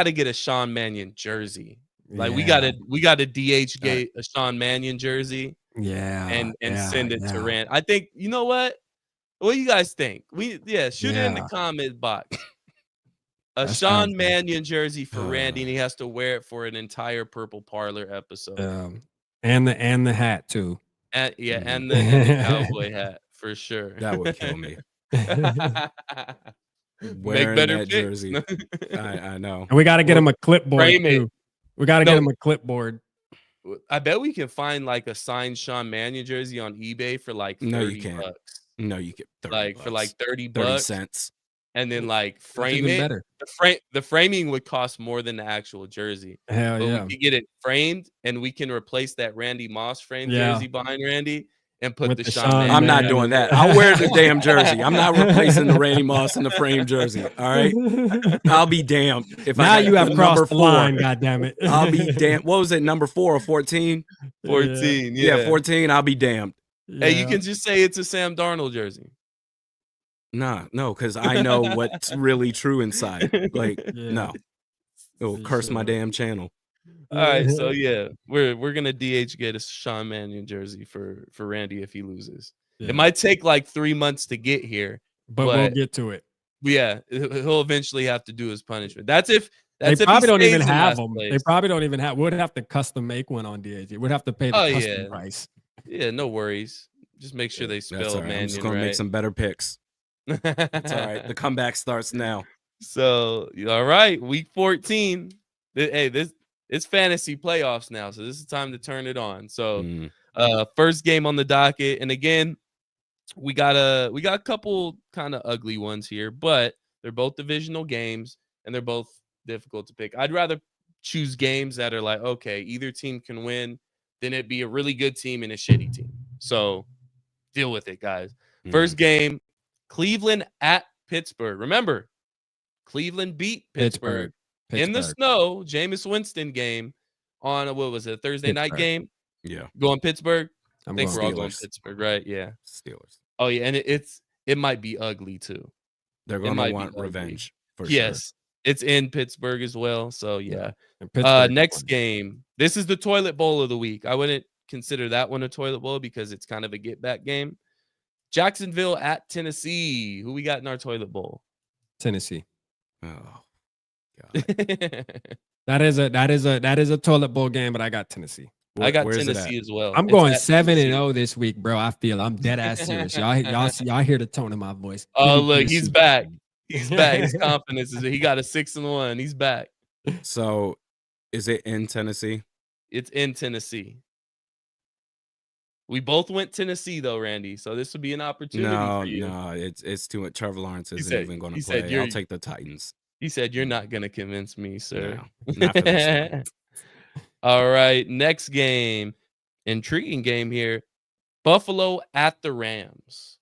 to get a Sean Mannion jersey. Like we got to DH gate a Sean Mannion jersey. Yeah. And send it to Rand. I think, you know what? What do you guys think? Shoot it in the comment box. Sean Mannion jersey for Randy, and he has to wear it for an entire Purple Parlor episode. And the hat too. And the cowboy hat for sure. That would kill me. Make better jersey. I know. And we got to get him a clipboard too. We got to get him a clipboard. I bet we can find like a signed Sean Mannion jersey on eBay for like $30. No, you can't. No, you get 30 like bucks. For like 30 cents. And then like frame it. Better. The framing would cost more than the actual jersey. Hell but yeah. we can get it framed and we can replace that Randy Moss frame jersey behind Randy and put the Sean Mannion. I'm not doing that. I'll wear the damn jersey. I'm not replacing the Randy Moss and the frame jersey. All right. I'll be damned if now you have crossed the line, 4. goddammit. I'll be damned. What was it, number 4 or 14? 14. Yeah, 14. I'll be damned. Yeah. Hey, you can just say it's a Sam Darnold jersey. No, because I know what's really true inside. No. It'll curse my damn channel. All right, so we're gonna DH get a Sean Mannion jersey for Randy if he loses. It might take like 3 months to get here, but we'll get to it. Yeah, he'll eventually have to do his punishment. They probably don't even have them. They probably don't even have. We'd have to custom make one on DH. We'd have to pay the custom price. Yeah, no worries. Just make sure they spell Mannion right. I'm just gonna make some better picks. That's all right. The comeback starts now. So, all right, week 14. Hey, it's fantasy playoffs now, so this is time to turn it on. So, first game on the docket, and again, we got a couple kind of ugly ones here, but they're both divisional games, and they're both difficult to pick. I'd rather choose games that are like, okay, either team can win, than it be a really good team and a shitty team. So, deal with it, guys. First game. Cleveland at Pittsburgh. Remember, Cleveland beat Pittsburgh. In the snow. Jameis Winston game on a Thursday night game. Yeah, going Pittsburgh. I think we're all going Pittsburgh, right? Yeah, Steelers. Oh yeah, and it might be ugly too. They're going to want revenge for sure. Yes, it's in Pittsburgh as well. So yeah. Next game. This is the toilet bowl of the week. I wouldn't consider that one a toilet bowl because it's kind of a get back game. Jacksonville at Tennessee. Who we got in our toilet bowl? Tennessee. Oh, God. that is a toilet bowl game, but I got Tennessee. I got Tennessee as well. I'm going 7-0 this week, bro. I'm dead ass serious. Y'all hear the tone of my voice. Oh, look, he's back. He's back. His confidence is he got a 6-1. He's back. So Is it in Tennessee? It's in Tennessee. We both went Tennessee though, Randy. So this would be an opportunity for you. No, it's too much. Trevor Lawrence isn't said- even going he to said play. you're- I'll take the Titans. He said, "You're not gonna convince me, sir." No, not for this one. All right, next game. Intriguing game here. Buffalo at the Rams.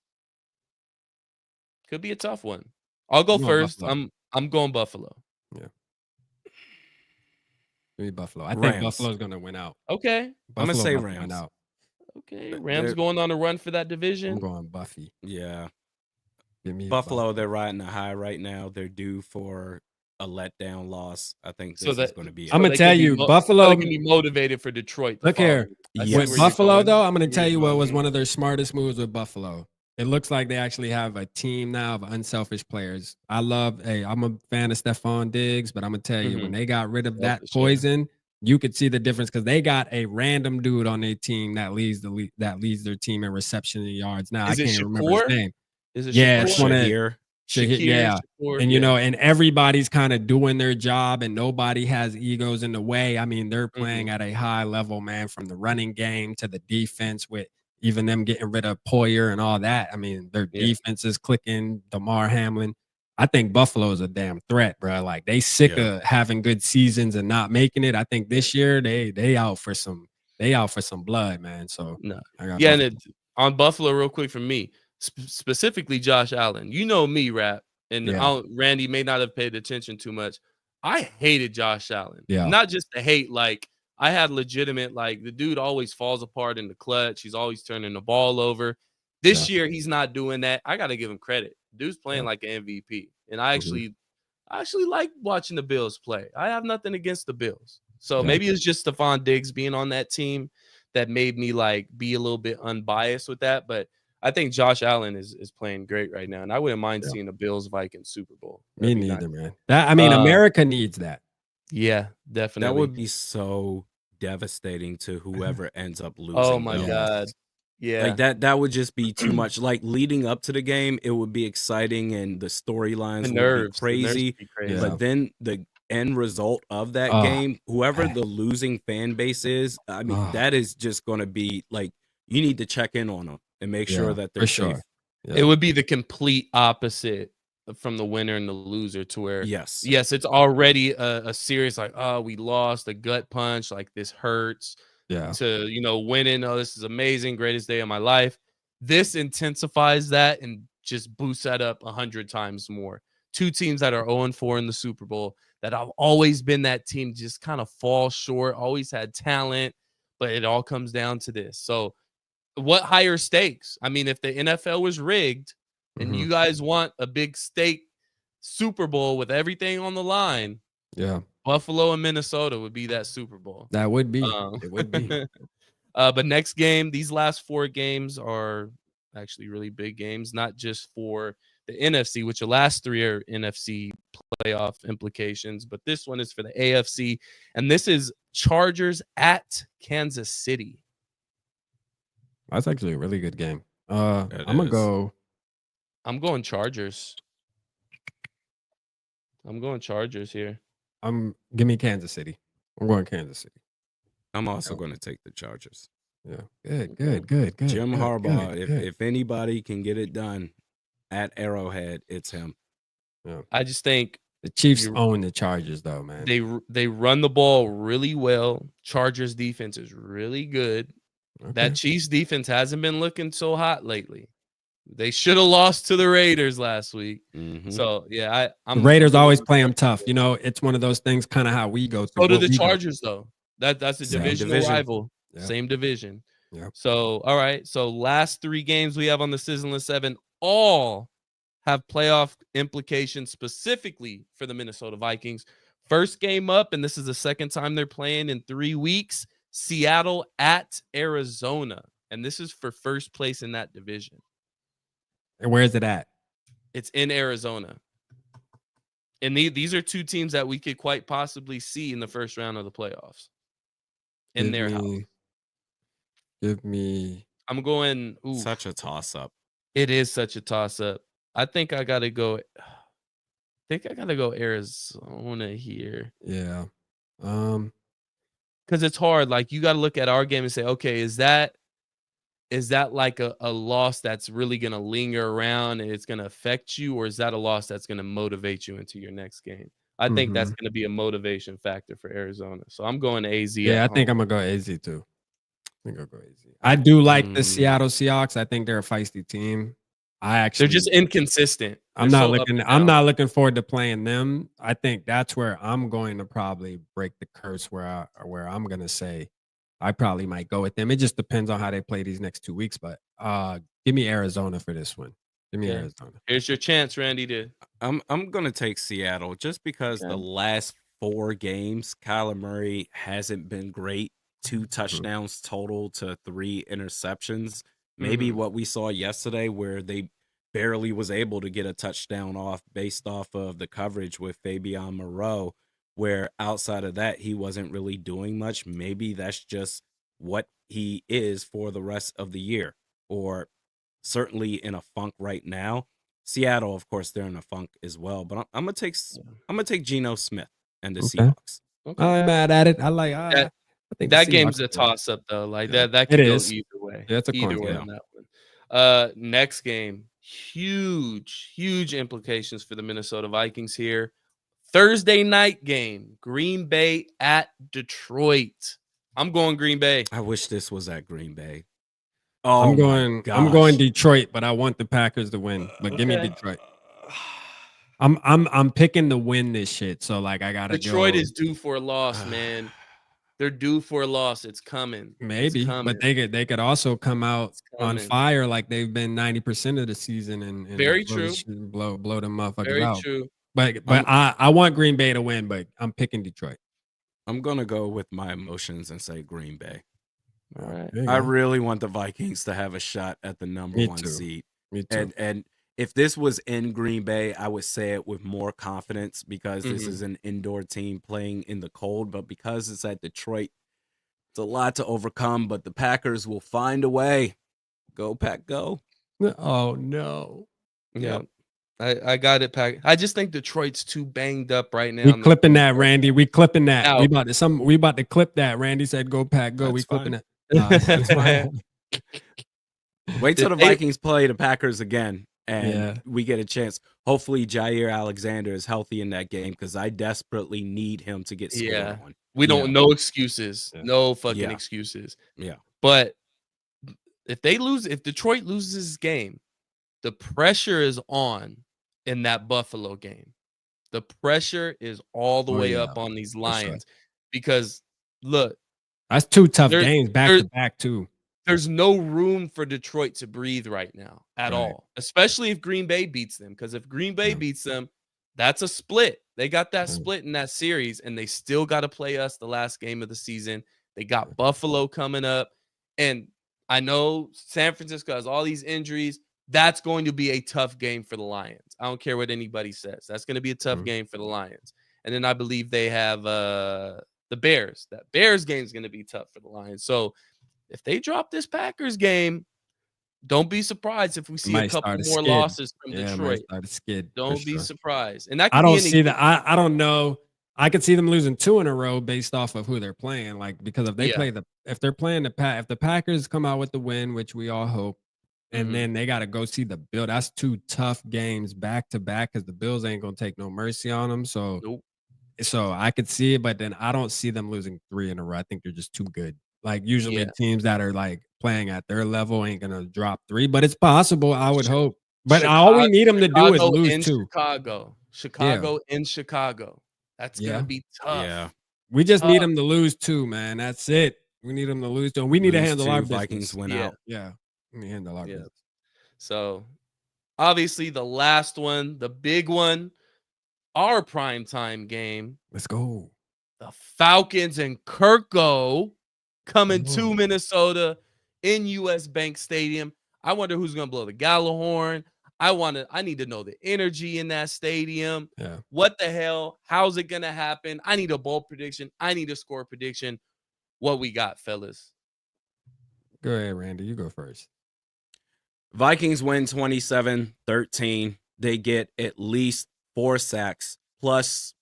Could be a tough one. I'll go I'm going first. Buffalo. I'm going Buffalo. Yeah. Give me Buffalo. I think Rams. Buffalo's gonna win out. Okay. I'm gonna Buffalo say about to win Rams. out. Okay. Rams going on a run for that division. I'm going Buffy. Yeah. Give me Buffalo, they're riding a high right now. They're due for a letdown loss. I think this is going to be. I'm gonna they tell can be you, mo- Buffalo they can be motivated for Detroit. to Look follow here. you. I see Yes. where With you're Buffalo, going. though, I'm going to tell you what was one of their smartest moves with Buffalo. It looks like they actually have a team now of unselfish players. I'm a fan of Stephon Diggs, but I'm going to tell you, when they got rid of that Selfish, yeah. poison, you could see the difference because they got a random dude on their team that leads their team in reception and yards. Now, Is I it can't even remember his Shakur? name. Is it Yeah, Shakur? it's one of Shahir. yeah. Shakur, And yeah. and everybody's kind of doing their job and nobody has egos in the way. I mean, they're playing at a high level, man, from the running game to the defense with even them getting rid of Poyer and all that. I mean, their defense is clicking, DeMar Hamlin. I think Buffalo is a damn threat, bro. Like they sick of having good seasons and not making it. I think this year they out for some blood, man. So No. I got Yeah, Buffalo. and on Buffalo, real quick for me, specifically Josh Allen. You know me, Rap, and Randy may not have paid attention too much. I hated Josh Allen. Yeah. Not just the hate, like I had legitimate, like the dude always falls apart in the clutch. He's always turning the ball over. This year, he's not doing that. I got to give him credit. Dude's playing like an MVP. And I actually like watching the Bills play. I have nothing against the Bills. So maybe it's just Stephon Diggs being on that team that made me like be a little bit unbiased with that. But I think Josh Allen is playing great right now. And I wouldn't mind seeing a Bills Vikings Super Bowl. Me neither, man. America needs that. Yeah, definitely. That would be so devastating to whoever ends up losing. Oh my God. Yeah. Like that would just be too much. Like leading up to the game, it would be exciting and the storylines would be crazy. But then the end result of that game, whoever the losing fan base is, I mean, that is just going to be like, you need to check in on them and make sure that they're safe. Yeah. It would be the complete opposite from the winner and the loser to where, yes, it's already a serious, like, oh, we lost, a gut punch, like this hurts. To, winning, oh, this is amazing, greatest day of my life. This intensifies that and just boosts that up 100 times more. Two teams that are 0-4 in the Super Bowl that have always been that team just kind of fall short, always had talent, but it all comes down to this. So what higher stakes? I mean, if the NFL was rigged and you guys want a big stake Super Bowl with everything on the line, Buffalo and Minnesota would be that Super Bowl. That would be. It would be. But next game, these last 4 games are actually really big games, not just for the NFC, which the last 3 are NFC playoff implications, but this one is for the AFC, and this is Chargers at Kansas City. That's actually a really good game. I'm going Chargers. I'm going Chargers here. Give me Kansas City. I'm going Kansas City. I'm also going to take the Chargers. Yeah, good. Jim Harbaugh, if anybody can get it done at Arrowhead, it's him. Yeah. I just think the Chiefs own the Chargers, though, man. They run the ball really well. Chargers defense is really good. Okay. That Chiefs defense hasn't been looking so hot lately. They should have lost to the Raiders last week. So, yeah, the Raiders always play them tough. It's one of those things, kind of how we go through. So do the Chargers, though. That's a divisional rival. Yeah. Same division. Yeah. So, all right. So, last 3 games we have on the Sizzlin 7 all have playoff implications specifically for the Minnesota Vikings. First game up, and this is the second time they're playing in 3 weeks, Seattle at Arizona. And this is for first place in that division. And where is it at? It's in Arizona. And these are 2 teams that we could quite possibly see in the first round of the playoffs. In their house. Give me. I'm going. Such a toss-up. It is such a toss-up. I think I gotta go Arizona here. Yeah. because it's hard. Like, you got to look at our game and say, okay, is that like a loss that's really going to linger around and it's going to affect you, or is that a loss that's going to motivate you into your next game? I think that's going to be a motivation factor for Arizona. So I'm going AZ Yeah, at I think home. I'm gonna go AZ too. I think I'll go AZ. I do like the Seattle Seahawks. I think they're a feisty team. They're just inconsistent. I'm They're not so up looking. and I'm down. not looking forward to playing them. I think that's where I'm going to probably break the curse. Where I'm gonna say I probably might go with them. It just depends on how they play these next 2 weeks. But give me Arizona for this one. Give me Okay. Arizona. Here's your chance, Randy. I'm gonna take Seattle just because the Okay. last 4 games, Kyler Murray hasn't been great. 2 Mm-hmm. touchdowns total to 3 interceptions. Maybe what we saw yesterday, where they barely was able to get a touchdown off based off of the coverage with Fabian Moreau, where outside of that he wasn't really doing much. Maybe that's just what he is for the rest of the year, or certainly in a funk right now. Seattle, of course, they're in a funk as well. But I'm gonna take Geno Smith and the Okay. Seahawks. Okay. I'm mad at it. I like. That I think the that game's Seahawks a are good. toss up though. Like Yeah. that It could go is. either way. Yeah, it's a coin Either way flip. on that one. Next game, huge implications for the Minnesota Vikings here. Thursday night game, Green Bay at Detroit. I'm going Green Bay. I wish this was at Green Bay. Oh I'm my I'm going gosh. Detroit, but I want the Packers to win. But give me Okay. Detroit. I'm picking to win this shit. So like I gotta Detroit go. is due for a loss, man. They're due for a loss. It's coming. Maybe, It's coming. but they could also come out It's on coming. fire like they've been 90% of the season and Very blow, true. blow them motherfuckers Very out. true. But I want Green Bay to win, but I'm picking Detroit. I'm gonna go with my emotions and say Green Bay. All right. I really want the Vikings to have a shot at the number Me 1 too. seed. Me too. And if this was in Green Bay, I would say it with more confidence because this is an indoor team playing in the cold. But because it's at Detroit, it's a lot to overcome. But the Packers will find a way. Go, Pack, go. Oh no. Yeah. I got it, Pack. I just think Detroit's too banged up right now. We clipping that, Randy. We clipping that. Now- We about to clip that. Randy said, "Go Pack, go." That's We clipping fine. it. That's fine. Wait till the Vikings play the Packers again, and Yeah. we get a chance. Hopefully, Jair Alexander is healthy in that game because I desperately need him to get scored Yeah. on. We don't no excuses. Yeah. No fucking Yeah. excuses. Yeah. But if Detroit loses this game, the pressure is on in that Buffalo game. The pressure is all the way up on these Lions because look, That's 2 tough There- games back there- to back too. there's no room for Detroit to breathe right now at Right. all, especially if Green Bay beats them. Because if Green Bay beats them, that's a split. They got that split in that series, and they still got to play us the last game of the season. They got Buffalo coming up, and I know San Francisco has all these injuries. That's going to be a tough game for the Lions. I don't care what anybody says. That's going to be a tough game for the Lions. And then I believe they have the Bears. That Bears game is going to be tough for the Lions. So if they drop this Packers game, don't be surprised if we see a couple more losses from Detroit. Start a skid. Don't be surprised. And that could I don't be see that. I don't know. I could see them losing 2 in a row based off of who they're playing. Like because if they play if they're playing if the Packers come out with the win, which we all hope, and then they got to go see the Bills. That's 2 tough games back to back because the Bills ain't gonna take no mercy on them. So, so I could see it, but then I don't see them losing 3 in a row. I think they're just too good. Like usually teams that are like playing at their level ain't gonna drop 3, but it's possible. I would hope. But all we need them to do is lose 2. Chicago in Chicago. That's gonna be tough. Yeah. We just need them to lose 2, man. That's it. We need them to lose 2. We need to handle our business. Vikings win out. Yeah. We handle our business. So obviously the last one, the big one, our primetime game. Let's go. The Falcons and Kirk coming to Minnesota in US Bank Stadium. I wonder who's gonna blow the Gallahorn. I need to know the energy in that stadium. Yeah. What the hell? How's it gonna happen? I need a bold prediction. I need a score prediction. What we got, fellas? Go ahead, Randy. You go first. Vikings win 27-13. They get at least 4 sacks plus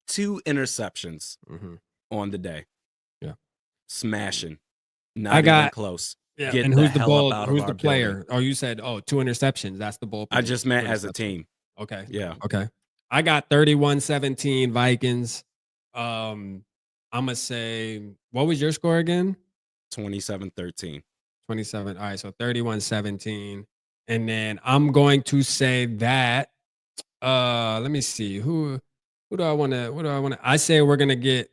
2 interceptions on the day. smashing. Not I even got close. yeah. Get And the who's the hell up bold? out of Who's our the building. player? Oh, you said 2 interceptions. That's the bold. I just meant 2 as a interceptions. team. Okay. Yeah. Okay. I got 31-17 Vikings. I'm gonna say, what was your score again? 27-13. 27. All right, so 31-17. And then I'm going to say that let me see. Who do I want to I say we're going to get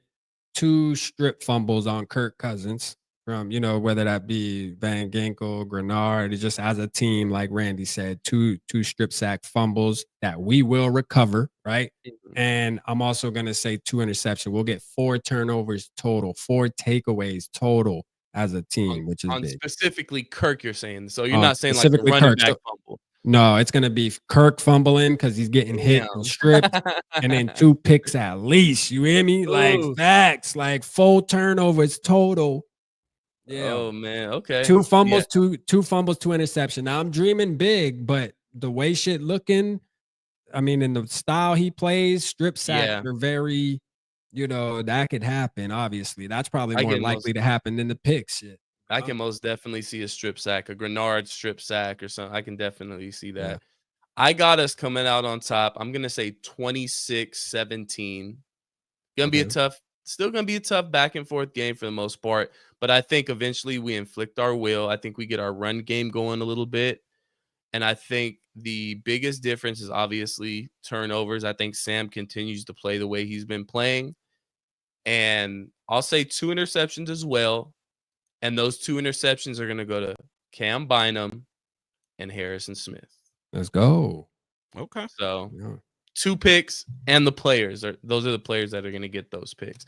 2 strip fumbles on Kirk Cousins from, whether that be Van Ginkel, Grenard, just as a team, like Randy said, two strip sack fumbles that we will recover, right? And I'm also going to say 2 interceptions. We'll get 4 turnovers total, 4 takeaways total as a team, which is on big. specifically Kirk, you're saying. So you're not saying like the Specifically running Kirk. back fumble. No, it's gonna be Kirk fumbling because he's getting hit Damn. and stripped, and then 2 picks at least. You hear me? Like Ooh. facts, like 4 turnovers total. Yeah. Oh man. Okay. 2 fumbles, Yeah. 2 fumbles, 2 interception. Now I'm dreaming big, but the way shit looking, I mean, in the style he plays, strip sacks Yeah. are very, that could happen. Obviously, that's probably more likely to happen than the pick shit. I can most definitely see a strip sack, a Grenard strip sack or something. I can definitely see that. Yeah. I got us coming out on top. I'm going to say 26-17. Going to be still going to be a tough back and forth game for the most part, but I think eventually we inflict our will. I think we get our run game going a little bit. And I think the biggest difference is obviously turnovers. I think Sam continues to play the way he's been playing. And I'll say 2 interceptions as well. And those 2 interceptions are going to go to Cam Bynum and Harrison Smith. Let's go. Okay. So 2 picks and those are the players that are going to get those picks.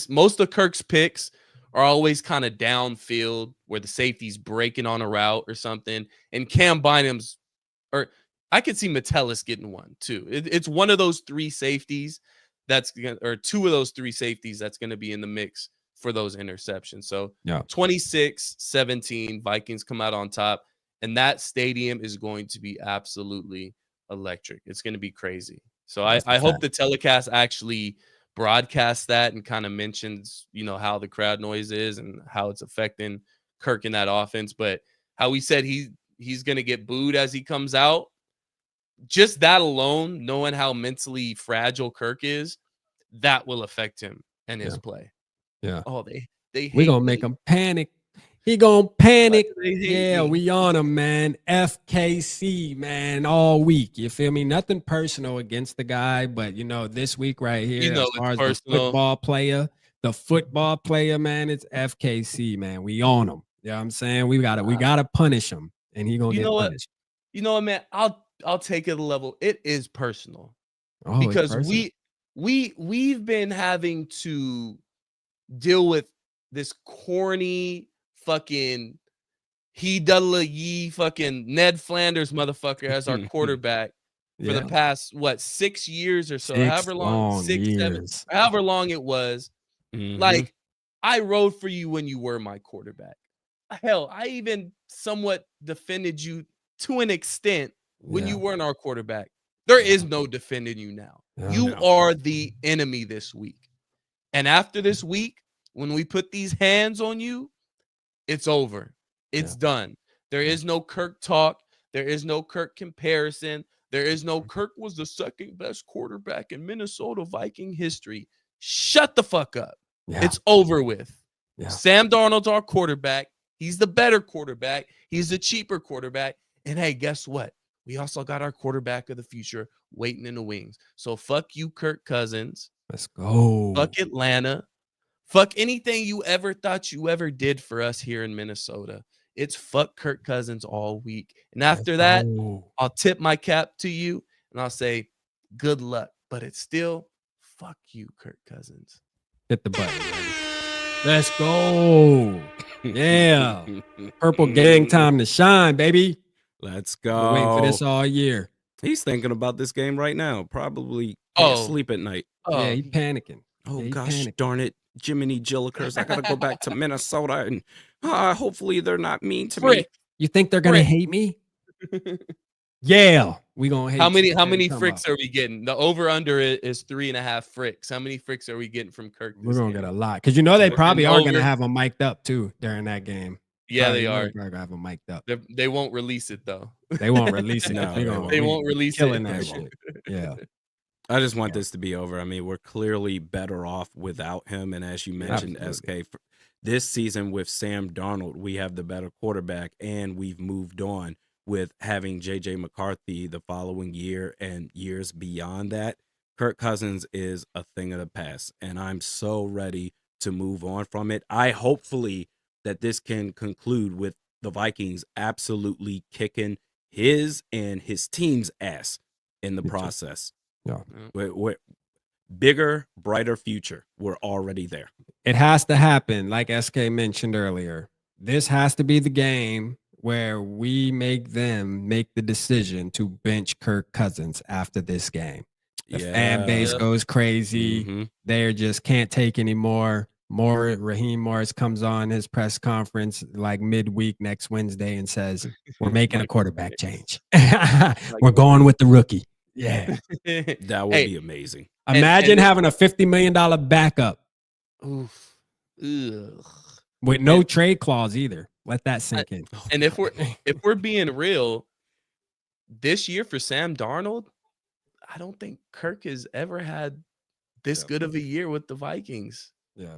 Most of Kirk's picks are always kind of downfield where the safety's breaking on a route or something. And Cam Bynum's, or I could see Metellus getting one too. It's one of those 3 safeties or 2 of those 3 safeties that's going to be in the mix for those interceptions. So 26-17, Vikings come out on top, and that stadium is going to be absolutely electric. It's going to be crazy. So I hope the telecast actually broadcasts that and kind of mentions, how the crowd noise is and how it's affecting Kirk in that offense. But how he said he's going to get booed as he comes out. Just that alone, knowing how mentally fragile Kirk is, that will affect him and his play. Yeah. Oh, they we gonna make him panic. He gonna panic. Yeah, me. we on him, man. FKC, man, all week. You feel me? Nothing personal against the guy, but this week right here, as far as the football player, man, it's FKC, man. We on him. You know what I'm saying? We gotta punish him, and he gonna get punished. You know what, man? I'll take it a level. It is personal. Oh, because we've been having to deal with this corny fucking fucking Ned Flanders motherfucker as our quarterback for the past 6 years or so, however long it was. Like, I rode for you when you were my quarterback. Hell, I even somewhat defended you to an extent when you weren't our quarterback. There is no defending you now. You are the enemy this week. And after this week, when we put these hands on you, it's over. It's done. There is no Kirk talk. There is no Kirk comparison. There is no Kirk was the second best quarterback in Minnesota Viking history. Shut the fuck up. Yeah. It's over with. Yeah. Sam Darnold's our quarterback. He's the better quarterback. He's the cheaper quarterback. And hey, guess what? We also got our quarterback of the future waiting in the wings. So fuck you, Kirk Cousins. Let's go. Fuck Atlanta. Fuck anything you ever thought you ever did for us here in Minnesota. It's fuck Kirk Cousins all week. And after that, I'll tip my cap to you and I'll say, good luck. But it's still, fuck you, Kirk Cousins. Hit the button, man. Let's go. Yeah. Purple gang time to shine, baby. Let's go. We're waiting for this all year. He's thinking about this game right now. Probably can't sleep at night. Yeah, he's panicking. Oh, gosh, darn it. Jiminy Jillikers. I got to go back to Minnesota and hopefully they're not mean to me. You think they're going to hate me? Yeah. We gonna hate How you, many man. Come fricks on. are we getting? The over under is 3.5 fricks are we getting? The over under is 3.5 fricks. How many fricks are we getting from Kirk We're this gonna game? get a lot because you know they And probably are gonna over. have them mic'd up too during that game. Yeah, Probably, they you know are. they're probably gonna have them mic'd up. They won't release it though. They won't release it because No, they They won't. won't release killing it. that They shit. Yeah. I just want Yeah. this to be over. I mean, we're clearly better off without him. And as you mentioned, Absolutely. SK, this season with Sam Darnold, we have the better quarterback, and we've moved on with having JJ McCarthy the following year and years beyond that. Kirk Cousins is a thing of the past, and I'm so ready to move on from it. I hopefully that this can conclude with the Vikings absolutely kicking his and his team's ass in the Me too. process. Yeah. We're bigger, brighter future. We're already there. It has to happen, like SK mentioned earlier. This has to be the game where we make them make the decision to bench Kirk Cousins after this game. The fan base Yeah. goes crazy. Mhm. They just can't take anymore. Raheem Morris comes on his press conference like midweek next Wednesday and says, "We're making a quarterback change. We're going with the rookie." Yeah. That would be amazing. Imagine having a $50 million backup Oof. Ugh. with no trade clause either. Let that sink in. And if we're being real, this year for Sam Darnold, I don't think Kirk has ever had this good of a year with the Vikings. Yeah.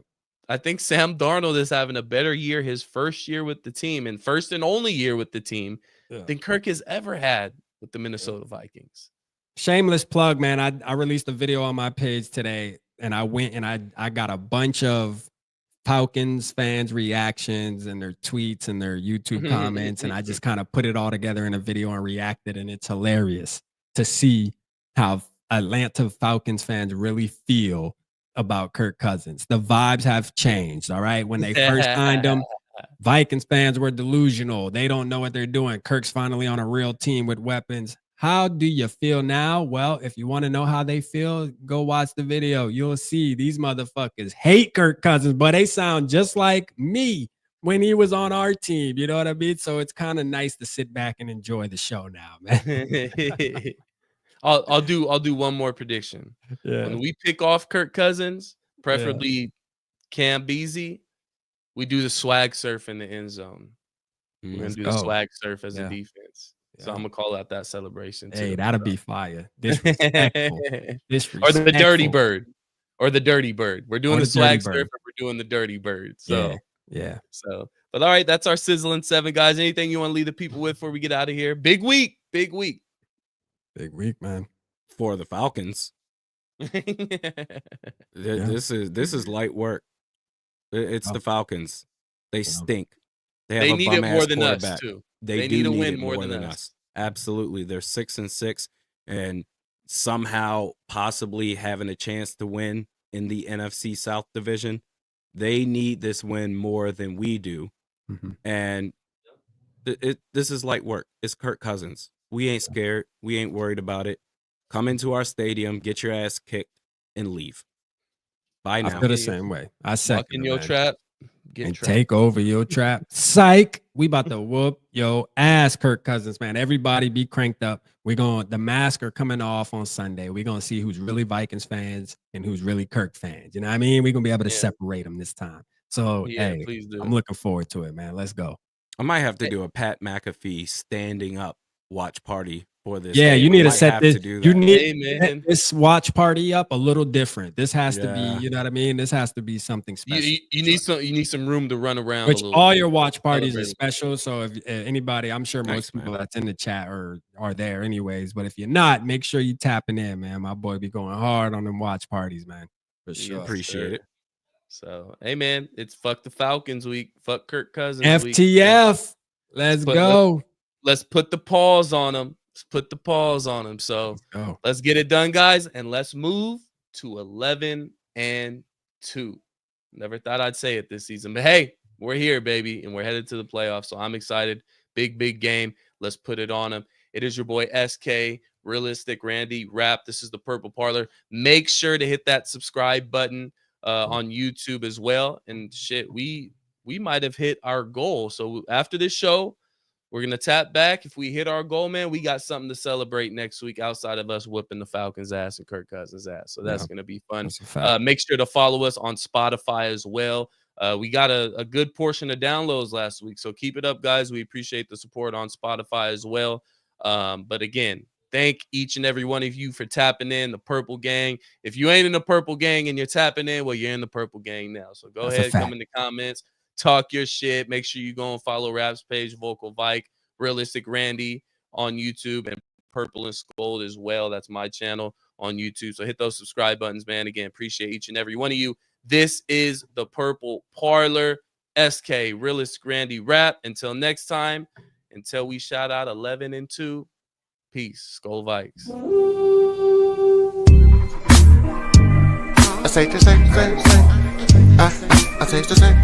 I think Sam Darnold is having a better year his first year with the team and first and only year with the team than Kirk has ever had with the Minnesota Vikings. Shameless plug, man. I released a video on my page today and I went and I got a bunch of Falcons fans reactions and their tweets and their YouTube comments. And I just kind of put it all together in a video and reacted. And it's hilarious to see how Atlanta Falcons fans really feel about Kirk Cousins. The vibes have changed. All right. When they first signed him, Vikings fans were delusional. They don't know what they're doing. Kirk's finally on a real team with weapons. How do you feel now? Well, if you want to know how they feel, go watch the video. You'll see these motherfuckers hate Kirk Cousins, but they sound just like me when he was on our team. You know what I mean? So it's kind of nice to sit back and enjoy the show now, man. I'll do one more prediction. Yeah. When we pick off Kirk Cousins, preferably Cam Beasley, we do the swag surf in the end zone. We're gonna do the swag surf as a defense. So I'm gonna call out that celebration too. Hey, that'll be fire. Disrespectful. Or the dirty bird. Or the dirty bird. We're doing the swag surf, and we're doing the dirty bird. So yeah. So, but all right, that's our Sizzling 7, guys. Anything you want to leave the people with before we get out of here? Big week, big week, man. For the Falcons. This is light work. It's the Falcons. They stink. They need it more than us too. They do need a win more than us. Absolutely. They're 6-6 and somehow possibly having a chance to win in the NFC South division. They need this win more than we do. And this is light work. It's Kirk Cousins. We ain't scared. We ain't worried about it. Come into our stadium, get your ass kicked, and leave. Bye now. I feel the same way. I second in your trap. And take over your trap. Psych. We about to whoop your ass, Kirk Cousins, man. Everybody be cranked up. The mask are coming off on Sunday. We're going to see who's really Vikings fans and who's really Kirk fans. You know what I mean? We're going to be able to separate them this time. So, hey, please do. I'm looking forward to it, man. Let's go. I might have to do a Pat McAfee standing up watch party for this. Yeah, game. you need to set this. You need set this watch party up a little different. This has to be, you know what I mean? This has to be something special. You need some room to run around. Which all your watch parties are special. So if anybody, I'm sure most people that's in the chat are there anyways. But if you're not, make sure you tapping in, man. My boy be going hard on them watch parties, man. For sure. Appreciate it. So, hey, man, it's fuck the Falcons week. Fuck Kirk Cousins week. FTF. Let's go. Let's put the pause on them. Let's put the pause on them. So let's get it done, guys. And let's move to 11-2. Never thought I'd say it this season. But, hey, we're here, baby, and we're headed to the playoffs. So I'm excited. Big game. Let's put it on them. It is your boy SK, Realistic Randy, Rap. This is the Purple Parlor. Make sure to hit that subscribe button on YouTube as well. And shit, we might have hit our goal. So after this show, We're going to tap back. If we hit our goal, man, we got something to celebrate next week outside of us whooping the Falcons' ass and Kirk Cousins' ass. So that's going to be fun. Make sure to follow us on Spotify as well. We got a good portion of downloads last week. So keep it up, guys. We appreciate the support on Spotify as well. But again, thank each and every one of you for tapping in, the Purple Gang. If you ain't in the Purple Gang and you're tapping in, well, you're in the Purple Gang now. So go ahead, come in the comments. Talk your shit. Make sure you go and follow Rap's page, Vocal Vike, Realistic Randy on YouTube, and Purple and Scold as well. That's my channel on YouTube. So hit those subscribe buttons, man. Again, appreciate each and every one of you. This is the Purple Parlor, SK, Realistic Randy Rap. Until next time, until we shout out 11 and 2, peace. Skull Vikes. I say the same. I say the same.